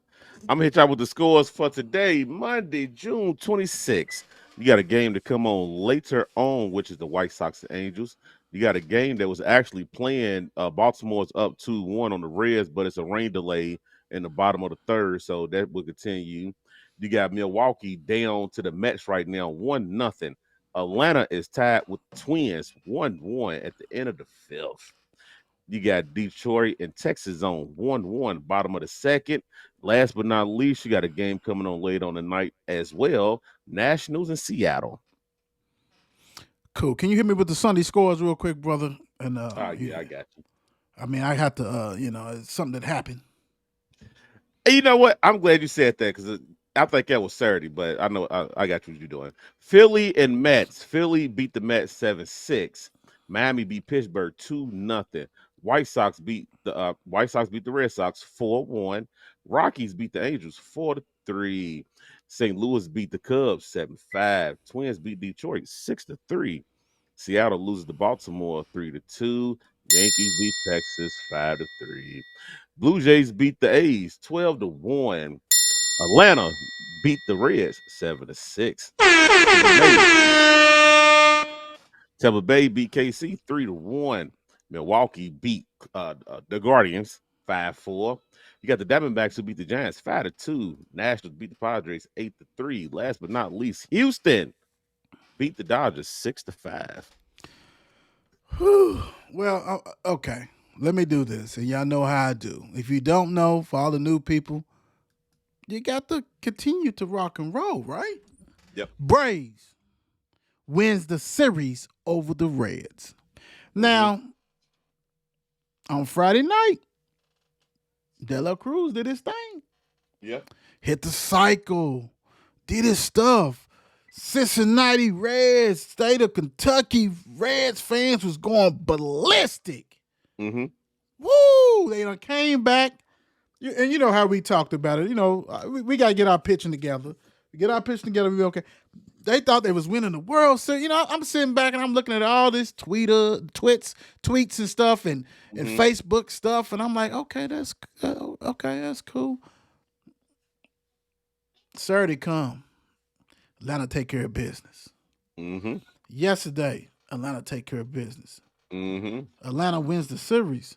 I'm gonna hit y'all with the scores for today, Monday, June 26th. You got a game to come on later on, which is the White Sox and Angels. You got a game that was actually playing. Baltimore's up 2-1 on the Reds, but it's a rain delay in the bottom of the third, so that will continue. You got Milwaukee down to the Mets right now, 1-0. Atlanta is tied with Twins, 1-1 at the end of the fifth. You got Detroit and Texas on 1-1, bottom of the second. Last but not least, you got a game coming on late on the night as well. Nationals in Seattle. Cool. Can you hit me with the Sunday scores real quick, brother? And Yeah, I got you. I mean, I have to, it's something that happened. And you know what? I'm glad you said that because I think that was Saturday, but I know I got you what you're doing. Philly and Mets. Philly beat the Mets 7-6. Miami beat Pittsburgh 2-0. White Sox beat the Red Sox 4-1. Rockies beat the Angels 4-3. St. Louis beat the Cubs 7-5. Twins beat Detroit 6-3. Seattle loses to Baltimore 3-2. Yankees beat Texas 5-3. Blue Jays beat the A's 12-1. Atlanta beat the Reds 7-6. Tampa Bay beat KC 3-1. Milwaukee beat the Guardians 5-4. You got the Diamondbacks who beat the Giants 5-2. Nationals beat the Padres 8-3. Last but not least, Houston beat the Dodgers 6-5. Well, okay. Let me do this, and y'all know how I do. If you don't know, for all the new people, you got to continue to rock and roll, right? Yep. Braves wins the series over the Reds. Now, on Friday night, De La Cruz did his thing. Yep. Hit the cycle, did his stuff. Cincinnati Reds, state of Kentucky Reds fans was going ballistic. Mm-hmm. Woo! They done came back. And you know how we talked about it. You know, we got to get our pitching together. We get our pitching together, we be okay. They thought they was winning the World Series. You know, I'm sitting back and I'm looking at all this tweets and stuff and Facebook stuff, and I'm like, okay, that's cool. Saturday come, Atlanta take care of business. Mm-hmm. Yesterday, Atlanta take care of business. Mm-hmm. Atlanta wins the series.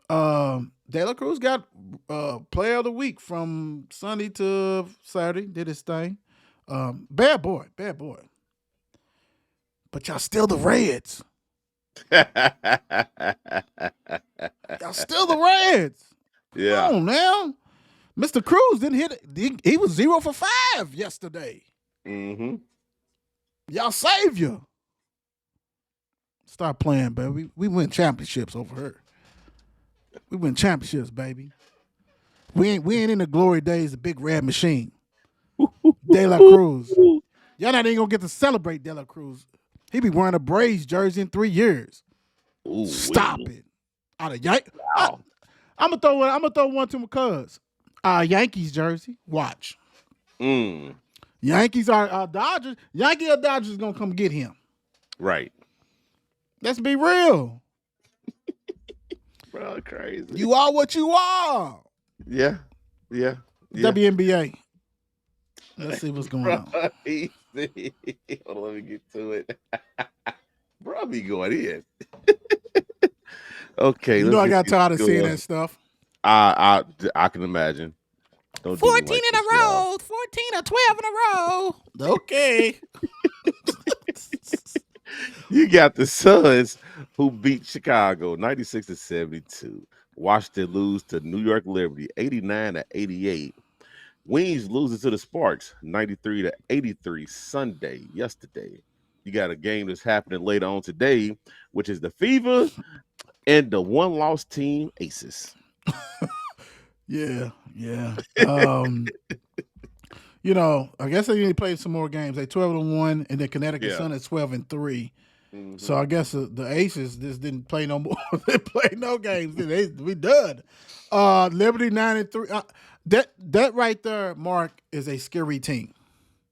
De La Cruz got player of the week from Sunday to Saturday. Did his thing. Bad boy. But y'all still the Reds. Y'all still the Reds. Yeah. Come on now. Mr. Cruz didn't hit it. He was 0 for 5 yesterday. Mm-hmm. Y'all savior. Start playing, baby. We win championships over here. We win championships, baby. We ain't in the glory days, the big red machine. De La Cruz. Y'all not even gonna get to celebrate De La Cruz. He be wearing a Braves jersey in 3 years. Ooh, Stop it. Out of Wow. I'm gonna throw one to my cuz. Yankees jersey. Watch. Yankees are Dodgers. Yankees or Dodgers gonna come get him. Right. Let's be real. Bro, crazy. You are what you are. Yeah. WNBA. Let's see what's going on. Easy. Hold on, let me get to it. Bro, be going in. Okay. You know I got tired of seeing that stuff. I can imagine. Don't 14 like in a this, row. y'all. 14 or 12 in a row. Okay. You got the Suns who beat Chicago 96-72. Washington lose to New York Liberty 89-88. Wings loses to the Sparks 93-83 yesterday. You got a game that's happening later on today, which is the Fever and the one-loss team Aces. Yeah. You know, I guess they need to play some more games. They 12-1, and then Connecticut Sun is 12-3. Mm-hmm. So I guess the Aces just didn't play no more. They played no games. We done. Liberty 9-3. That right there, Mark, is a scary team.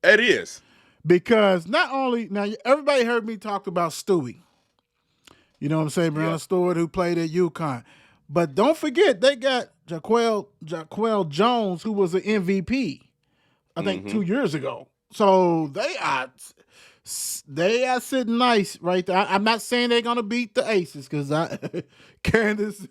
It is. Because not only now everybody heard me talk about Stewie. You know what I'm saying? Brianna Stewart, who played at UConn. But don't forget, they got Jaquel Jones, who was an MVP, I think 2 years ago. So they are sitting nice right there. I'm not saying they're gonna beat the Aces because Candace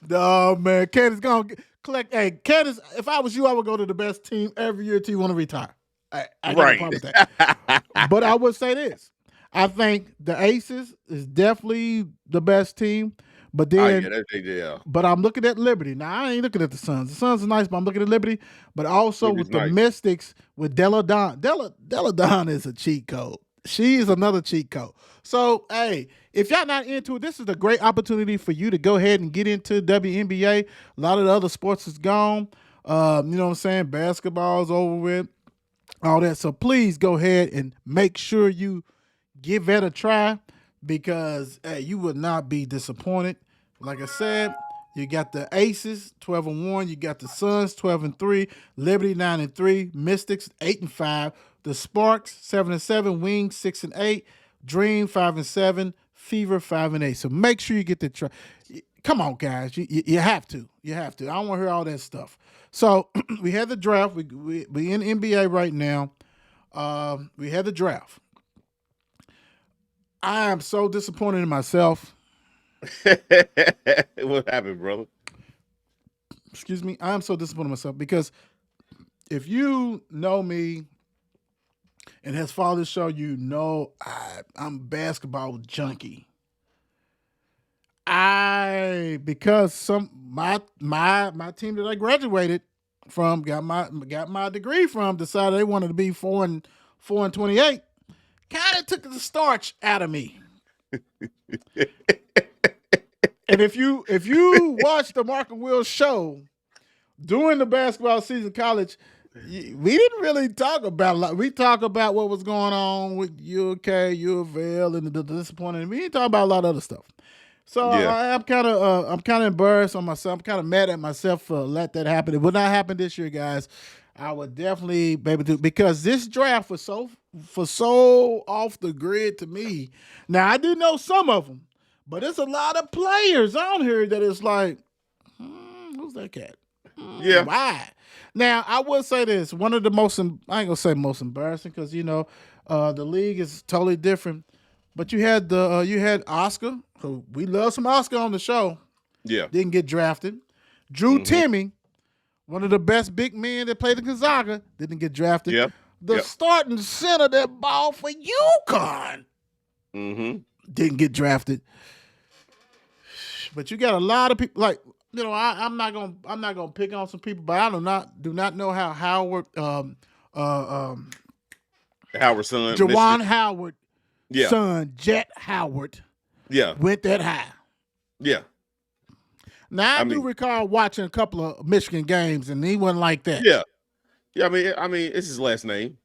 Candace gonna collect. Hey, Candace, if I was you, I would go to the best team every year till you want to retire. I got no problem with that. But I would say this: I think the Aces is definitely the best team. But then, but I'm looking at Liberty. Now, I ain't looking at the Suns. The Suns are nice, but I'm looking at Liberty. But also Liberty's with the nice. Mystics, with Della Don is a cheat code. She is another cheat code. So, hey, if y'all not into it, this is a great opportunity for you to go ahead and get into WNBA. A lot of the other sports is gone. You know what I'm saying? Basketball's over with. All that. So please go ahead and make sure you give that a try because you would not be disappointed. Like I said, You got the Aces 12-1. You got the Suns 12-3. Liberty 9-3. Mystics 8-5. The Sparks 7-7. Wings 6-8. Dream 5-7. Fever 5-8. So make sure you get the try. Come on, guys. You have to. You have to. I don't want to hear all that stuff. So we had the draft. We in NBA right now. We had the draft. I am so disappointed in myself. What happened, brother? Excuse me. I am so disappointed in myself because if you know me and has followed this show, you know I'm a basketball junkie. Because my team that I graduated from got my degree from decided they wanted to be 4-28, kind of took the starch out of me. And if you watch the Mark and Will show during the basketball season in college, we didn't really talk about a lot. We talk about what was going on with UK, U of L, and the disappointment. We didn't talk about a lot of other stuff. So Yeah. I'm kind of embarrassed on myself. I'm kind of mad at myself for let that happen. It would not happen this year, guys. I would definitely be able to, because this draft was so off the grid to me. Now I do know some of them, but there's a lot of players on here that is like, who's that cat? Yeah. Why? Now I will say this: one of the most, I ain't gonna say most embarrassing because the league is totally different. But you had Oscar, who we love some Oscar on the show. Yeah. Didn't get drafted. Drew Timme, one of the best big men that played in Gonzaga, didn't get drafted. Yeah. The starting center that ball for UConn didn't get drafted. But you got a lot of people like, I'm not gonna pick on some people, but I do not know how Howard Howard's son. Jawan Howard Yeah. son Jet Howard Yeah. went that high. Yeah. Now I do recall watching a couple of Michigan games, and he wasn't like that. Yeah. Yeah. I mean, it's his last name.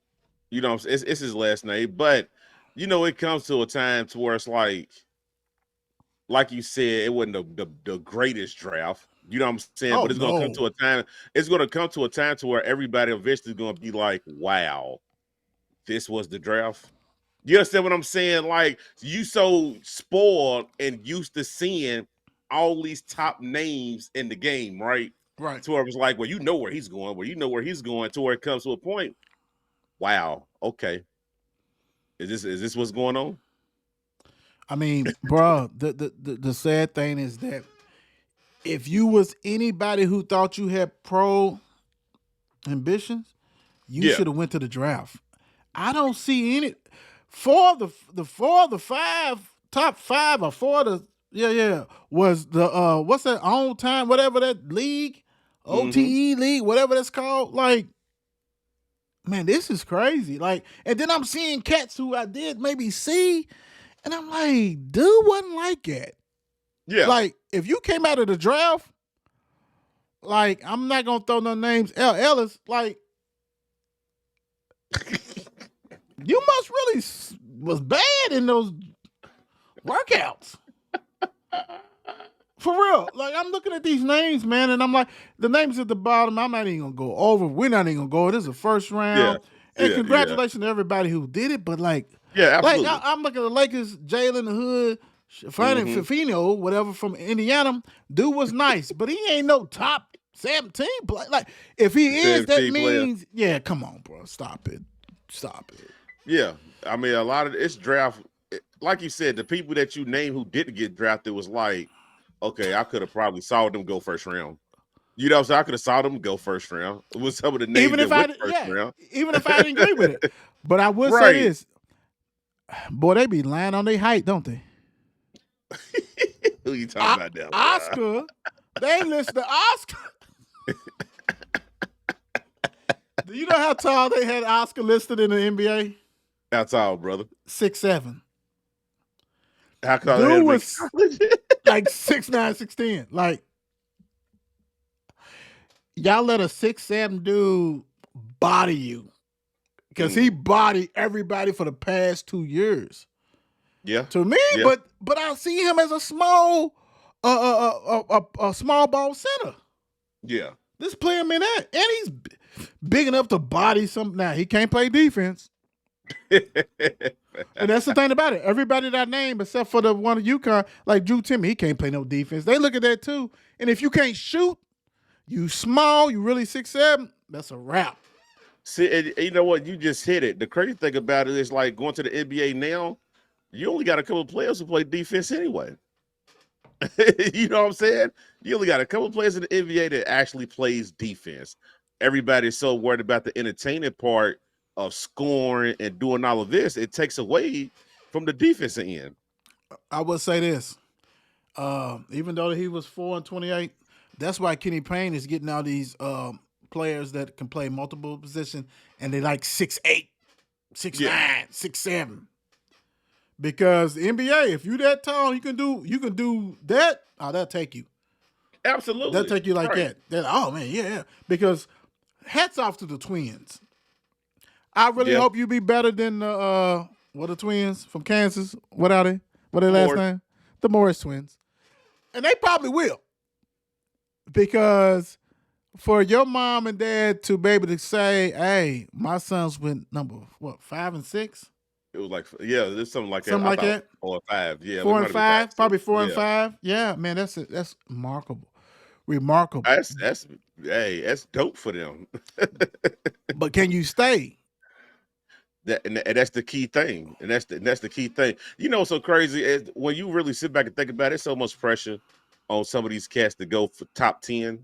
You know, it's his last name. But it comes to a time to where it's like you said, it wasn't the greatest draft. You know what I'm saying? Oh, but it's gonna come to a time. It's gonna come to a time to where everybody eventually is gonna be like, "Wow, this was the draft." You understand what I'm saying? Like, you so spoiled and used to seeing all these top names in the game, right? Right. To where it was like, well, you know where he's going, to where it comes to a point. Wow, okay. Is this what's going on? I mean, bro, the sad thing is that if you was anybody who thought you had pro ambitions, you should have went to the draft. I don't see any four of the five top five or four of the was the what's that on time, whatever that league, OTE league, whatever that's called. Like, man, this is crazy. Like, and then I'm seeing cats who I did maybe see, and I'm like, dude wasn't like that. Yeah. Like, if you came out of the draft, like, I'm not gonna throw no names. Ellis, like, you must really was bad in those workouts. For real. Like, I'm looking at these names, man, and I'm like, the names at the bottom, I'm not even gonna go over. We're not even gonna go. This is the first round. Yeah. And congratulations to everybody who did it, but like, absolutely. Like, I'm looking at the Lakers, Jalen the Hood, Fafino, whatever from Indiana. Dude was nice, but he ain't no top 17 player. Like, if he is, that means, yeah, come on, bro. Stop it. Yeah. I mean, a lot of this draft, like you said, the people that you named who didn't get drafted was like, okay, I could have probably saw them go first round. You know what I'm saying? I could have saw them go first round. It was some of the names even if I didn't agree with it. But I would say this. Boy, they be lying on their height, don't they? Who you talking about now? Oscar. They list the Oscar. Do you know how tall they had Oscar listed in the NBA? How tall, brother? 6'7". How tall? Dude was like 6'9", 6'10". Like, y'all let a 6'7" dude body you. Because he bodied everybody for the past 2 years. Yeah. To me, but I see him as a small a small ball center. Yeah. Let's play him in that, and he's big enough to body some. Now he can't play defense, and that's the thing about it. Everybody that I named, except for the one of UConn, like Drew Timmy, he can't play no defense. They look at that too, and if you can't shoot, you small, you really 6'7", that's a wrap. See, and you know what? You just hit it. The crazy thing about it is like going to the NBA now, you only got a couple of players who play defense anyway. You know what I'm saying? You only got a couple of players in the NBA that actually plays defense. Everybody's so worried about the entertaining part of scoring and doing all of this. It takes away from the defensive end. I would say this. Even though he was 4-28, that's why Kenny Payne is getting all these players that can play multiple positions, and they like 6'8", 6'9", 6'7". Because the NBA, if you that tall, you can do that. Oh, they'll take you. Absolutely, They'll take you like right. that. Oh man, yeah. Because hats off to the Twins. I really hope you be better than what the Twins from Kansas. What are they? What are their last name? The Morris Twins. And they probably will. Because for your mom and dad to be able to say, hey, my sons went number, 5 and 6? It was like, there's something like that. Something like that? 4 or 5. Yeah. 4 and 5? Probably 4 and Yeah. 5. Yeah, man, that's remarkable. Remarkable. That's dope for them. But can you stay? And that's the key thing. And that's the key thing. You know what's so crazy is when you really sit back and think about it, so much pressure on some of these cats to go for top 10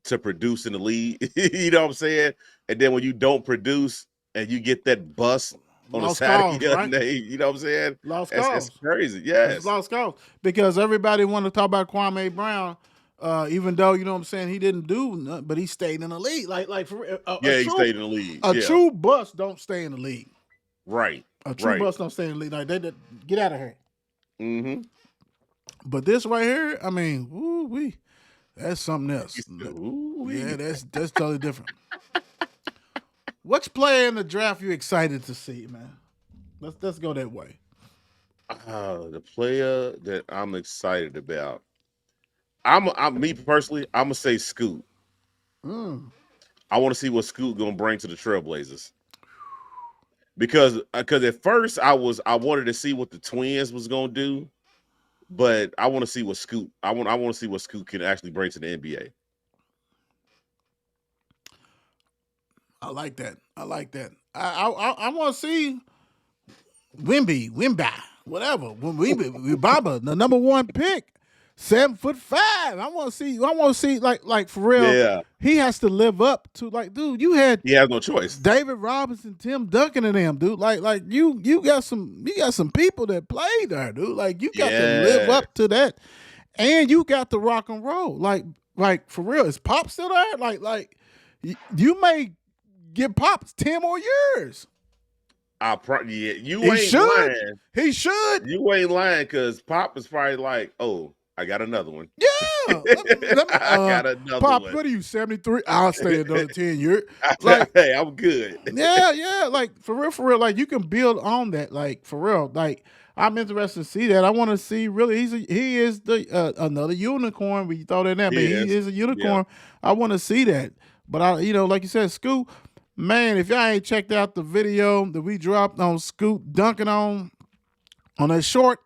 to produce in the league. You know what I'm saying? And then when you don't produce and you get that bust on the side of your name, you know what I'm saying? Lost cause. That's crazy. Yes. It's lost cause. Because everybody want to talk about Kwame Brown, even though, you know what I'm saying, he didn't do nothing, but he stayed in the league. Like for he stayed in the league. A true bust don't stay in the league. Right. A true bust don't stay in the league. Like they get out of here. Mm-hmm. But this right here, I mean, that's something else. Yeah, that's totally different. Which player in the draft you excited to see, man? Let's go that way. The player that I'm excited about. I'm me personally, I'm gonna say Scoot. I want to see what Scoot gonna bring to the Trailblazers. Because at first I wanted to see what the Twins was gonna do, but I want to see what Scoot I want to see what Scoot can actually bring to the NBA. I like that. I want to see Wimby, whatever. Wimby, the number 1 pick, 7'5". I want to see like for real. Yeah. He has to live up to dude. You had He has no choice. David Robinson, Tim Duncan, and them, dude. Like you got some people that play there, dude. Like you got to live up to that, and you got to rock and roll. Like for real, is Pop still there? Like you may give Pops 10 more years. You ain't lying. He should. You ain't lying because Pop is probably like, oh, I got another one. Yeah. I got another Pop, one. what are you, 73? I'll stay another 10 years. Hey, I'm good. Yeah. Like, for real. Like, you can build on that. Like, for real. Like, I'm interested to see that. I want to see, really, he is the another unicorn. We throw that in there, but he is a unicorn. Yeah. I want to see that. But, like you said, Scoot, man, if y'all ain't checked out the video that we dropped on Scoot dunking on that short,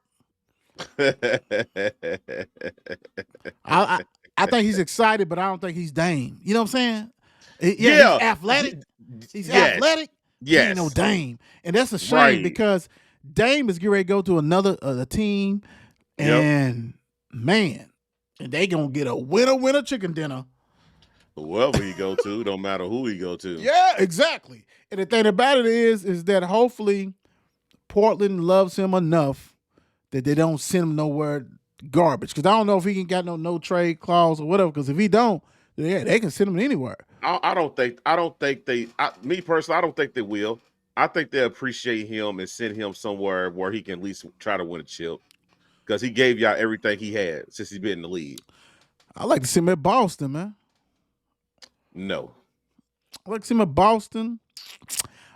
I think he's excited, but I don't think he's Dame. You know what I'm saying? He's athletic. He's athletic. Yes. He ain't no Dame. And that's a shame because Dame is getting ready to go to another team, and man, and they gonna get a winner chicken dinner. Whoever he go to, don't matter who he go to. Yeah, exactly. And the thing about it is that hopefully Portland loves him enough that they don't send him nowhere garbage. Because I don't know if he can got no trade clause or whatever. Because if he don't, they can send him anywhere. I don't think they. Me personally, I don't think they will. I think they appreciate him and send him somewhere where he can at least try to win a chip. Because he gave y'all everything he had since he's been in the league. I like to see him at Boston, man. No. I like to see him at Boston.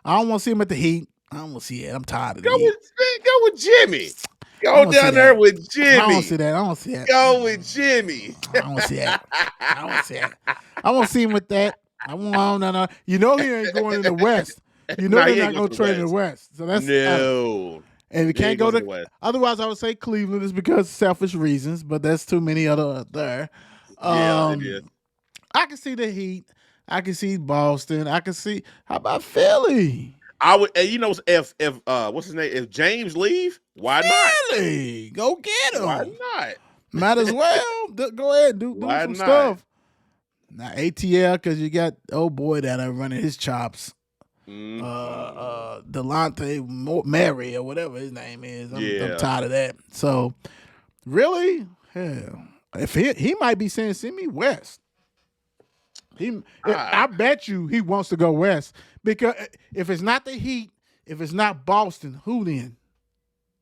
I don't want to see him at the Heat. I don't want to see it. I'm tired of the Heat. Go with Jimmy. Go see down there that. with I don't Jimmy. see that. I don't see that. Go with Jimmy. I don't see that. I don't see that. I won't see him with that. I won't. No. You know he ain't going in the West. You know Nah, they're he ain't not going going to to the trade in the West. West. So that's No. and we He can't ain't go goes to to. the West. Otherwise, I would say Cleveland is because of selfish reasons, but there's too many other there. Yeah, it is. I can see the Heat. I can see Boston. I can see. How about Philly? I would, and if what's his name? If James leave, why not? Philly, go get Why him. not? Might as well. Go ahead, do Why some not? stuff. Now ATL because you got boy that are running his chops. Delonte Mary or whatever his name is. I'm tired of that. So really, hell, if he might be saying send me west. I bet you he wants to go west because if it's not the Heat, if it's not Boston, who then?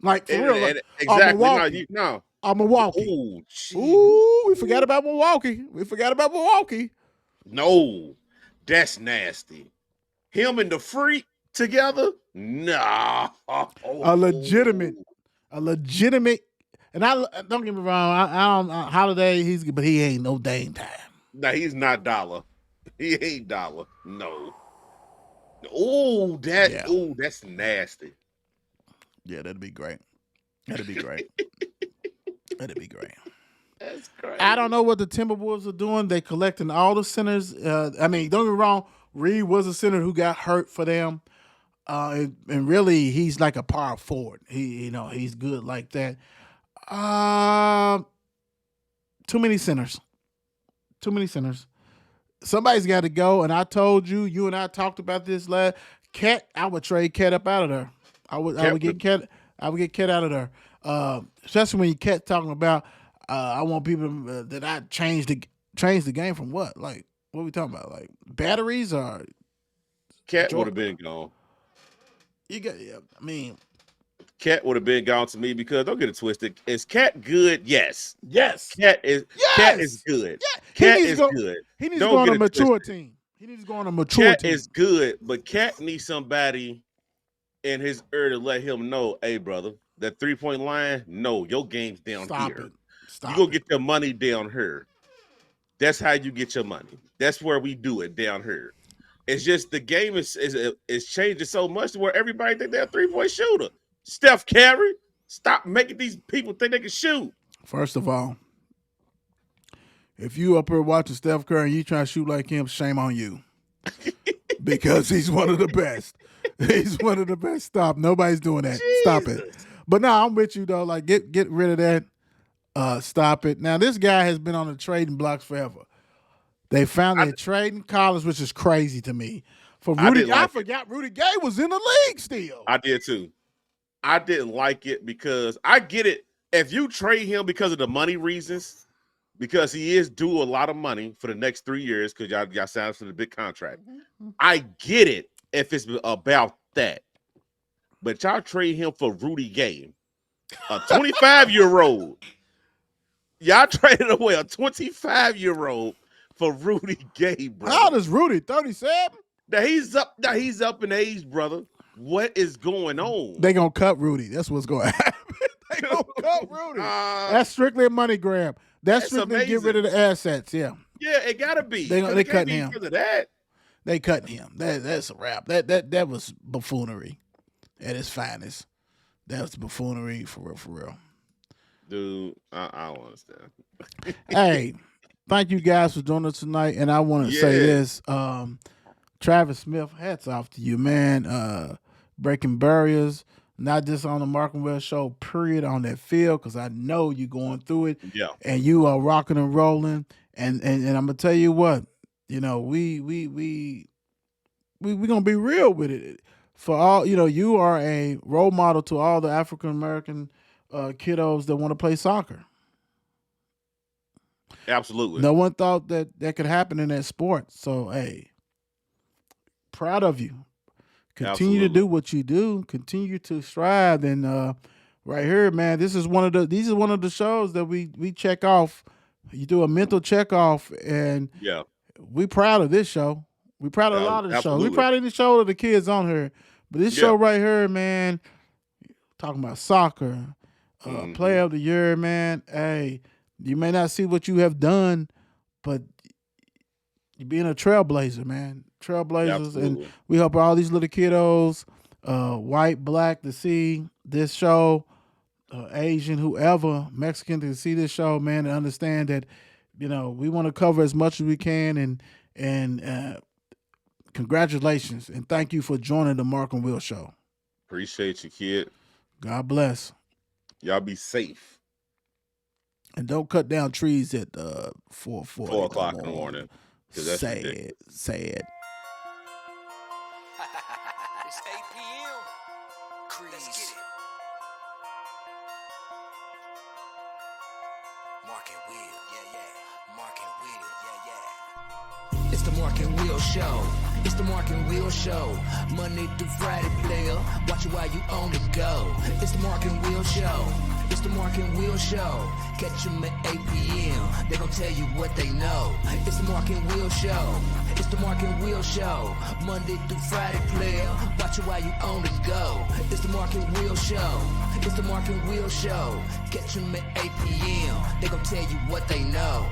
Like for real, like, exactly. Milwaukee. No. Milwaukee. Oh, gee. Ooh, we forgot about Milwaukee. No, that's nasty. Him and the Freak together? Nah. A legitimate. And I don't get me wrong. I don't Holiday. But he ain't no Dame time. Nah, he's not Dollar. He ain't Dollar. No. Oh, that's nasty. Yeah, that'd be great. That'd be great. That's crazy. I don't know what the Timberwolves are doing. They collecting all the centers. I mean, don't get me wrong. Reed was a center who got hurt for them, and really, he's like a power forward. He's good like that. Too many centers. Somebody's got to go, and I told you. You and I talked about this last. Cat, I would trade Cat up out of there. I would get Cat out of there. Especially when you Cat talking about. I want people that I change the game from what? Like, what are we talking about? Like batteries or Cat would have been gone. Cat would have been gone to me because don't get it twisted. Is Cat good? Yes. Cat is good. Yeah. Cat is good. He needs to go on a mature team. Cat is good, but Cat needs somebody in his ear to let him know, hey brother, that 3-point line, no, your game's down here. You go get your money down here. That's how you get your money. That's where we do it down here. It's just the game is changing so much to where everybody think they're a 3-point shooter. Steph Curry, stop making these people think they can shoot. First of all, if you up here watching Steph Curry and you trying to shoot like him, shame on you. Because he's one of the best. He's one of the best. Stop. Nobody's doing that. Jesus. Stop it. But no, I'm with you though. Like get rid of that. Stop it. Now, this guy has been on the trading blocks forever. They found they're trading Collins, which is crazy to me. For Rudy, I forgot Rudy Gay was in the league still. I did too. I didn't like it because I get it. If you trade him because of the money reasons, because he is due a lot of money for the next 3 years because y'all signed for the big contract. Mm-hmm. I get it if it's about that. But y'all trade him for Rudy Gay, a 25-year-old. Y'all traded away a 25-year-old for Rudy Gay, bro. How old is Rudy? 37? Now he's up in age, brother. What is going on? They gonna cut Rudy. That's what's going to happen. They gonna cut Rudy. That's strictly a money grab. That's strictly amazing. Get rid of the assets. Yeah. Yeah, it gotta be. They cutting him because of that. They cutting him. That's a wrap. That was buffoonery at its finest. That was buffoonery for real. Dude, I don't understand. Hey, thank you guys for joining us tonight. And I want to say this. Travis Smith, hats off to you, man. Breaking barriers, not just on the Mark and Will show, period, on that field, because I know you're going through it. Yeah. And you are rocking and rolling. And I'm gonna tell you what, we gonna be real with it. For all, you are a role model to all the African American kiddos that want to play soccer. Absolutely. No one thought that could happen in that sport. So, hey, proud of you. Continue to do what you do. Continue to strive. And right here, man, these is one of the shows that we check off. You do a mental check off, and we proud of this show. We proud of a lot of the shows. We proud of the show of the kids on here. But this show right here, man, talking about soccer, Player of the year, man. Hey, you may not see what you have done, but you're being a trailblazer, man. Trailblazers, and Absolutely. we help all these little kiddos, white, black, to see this show, Asian, whoever, Mexican, to see this show, man, and understand that, we want to cover as much as we can, and congratulations, and thank you for joining the Mark and Will Show. Appreciate you, kid. God bless. Y'all be safe. And don't cut down trees at 4 o'clock in the morning. 'Cause that's Sad, ridiculous. sad. It's 8 p.m. Let's get it. Mark and Will, yeah. Mark and Will, yeah. It's the Mark and Will Show. It's the Mark and Will Show. Monday through Friday, player. Watch it while you on the go. It's the Mark and Will Show. It's the Mark and Will Show. Catch them at 8 p.m. They gon' tell you what they know. It's the Mark and Will Show. It's the Mark and Will Show. Monday through Friday, player. Watch it while you on the go. It's the Mark and Will Show. It's the Mark and Will Show. Catch them at 8 p.m. They gon' tell you what they know.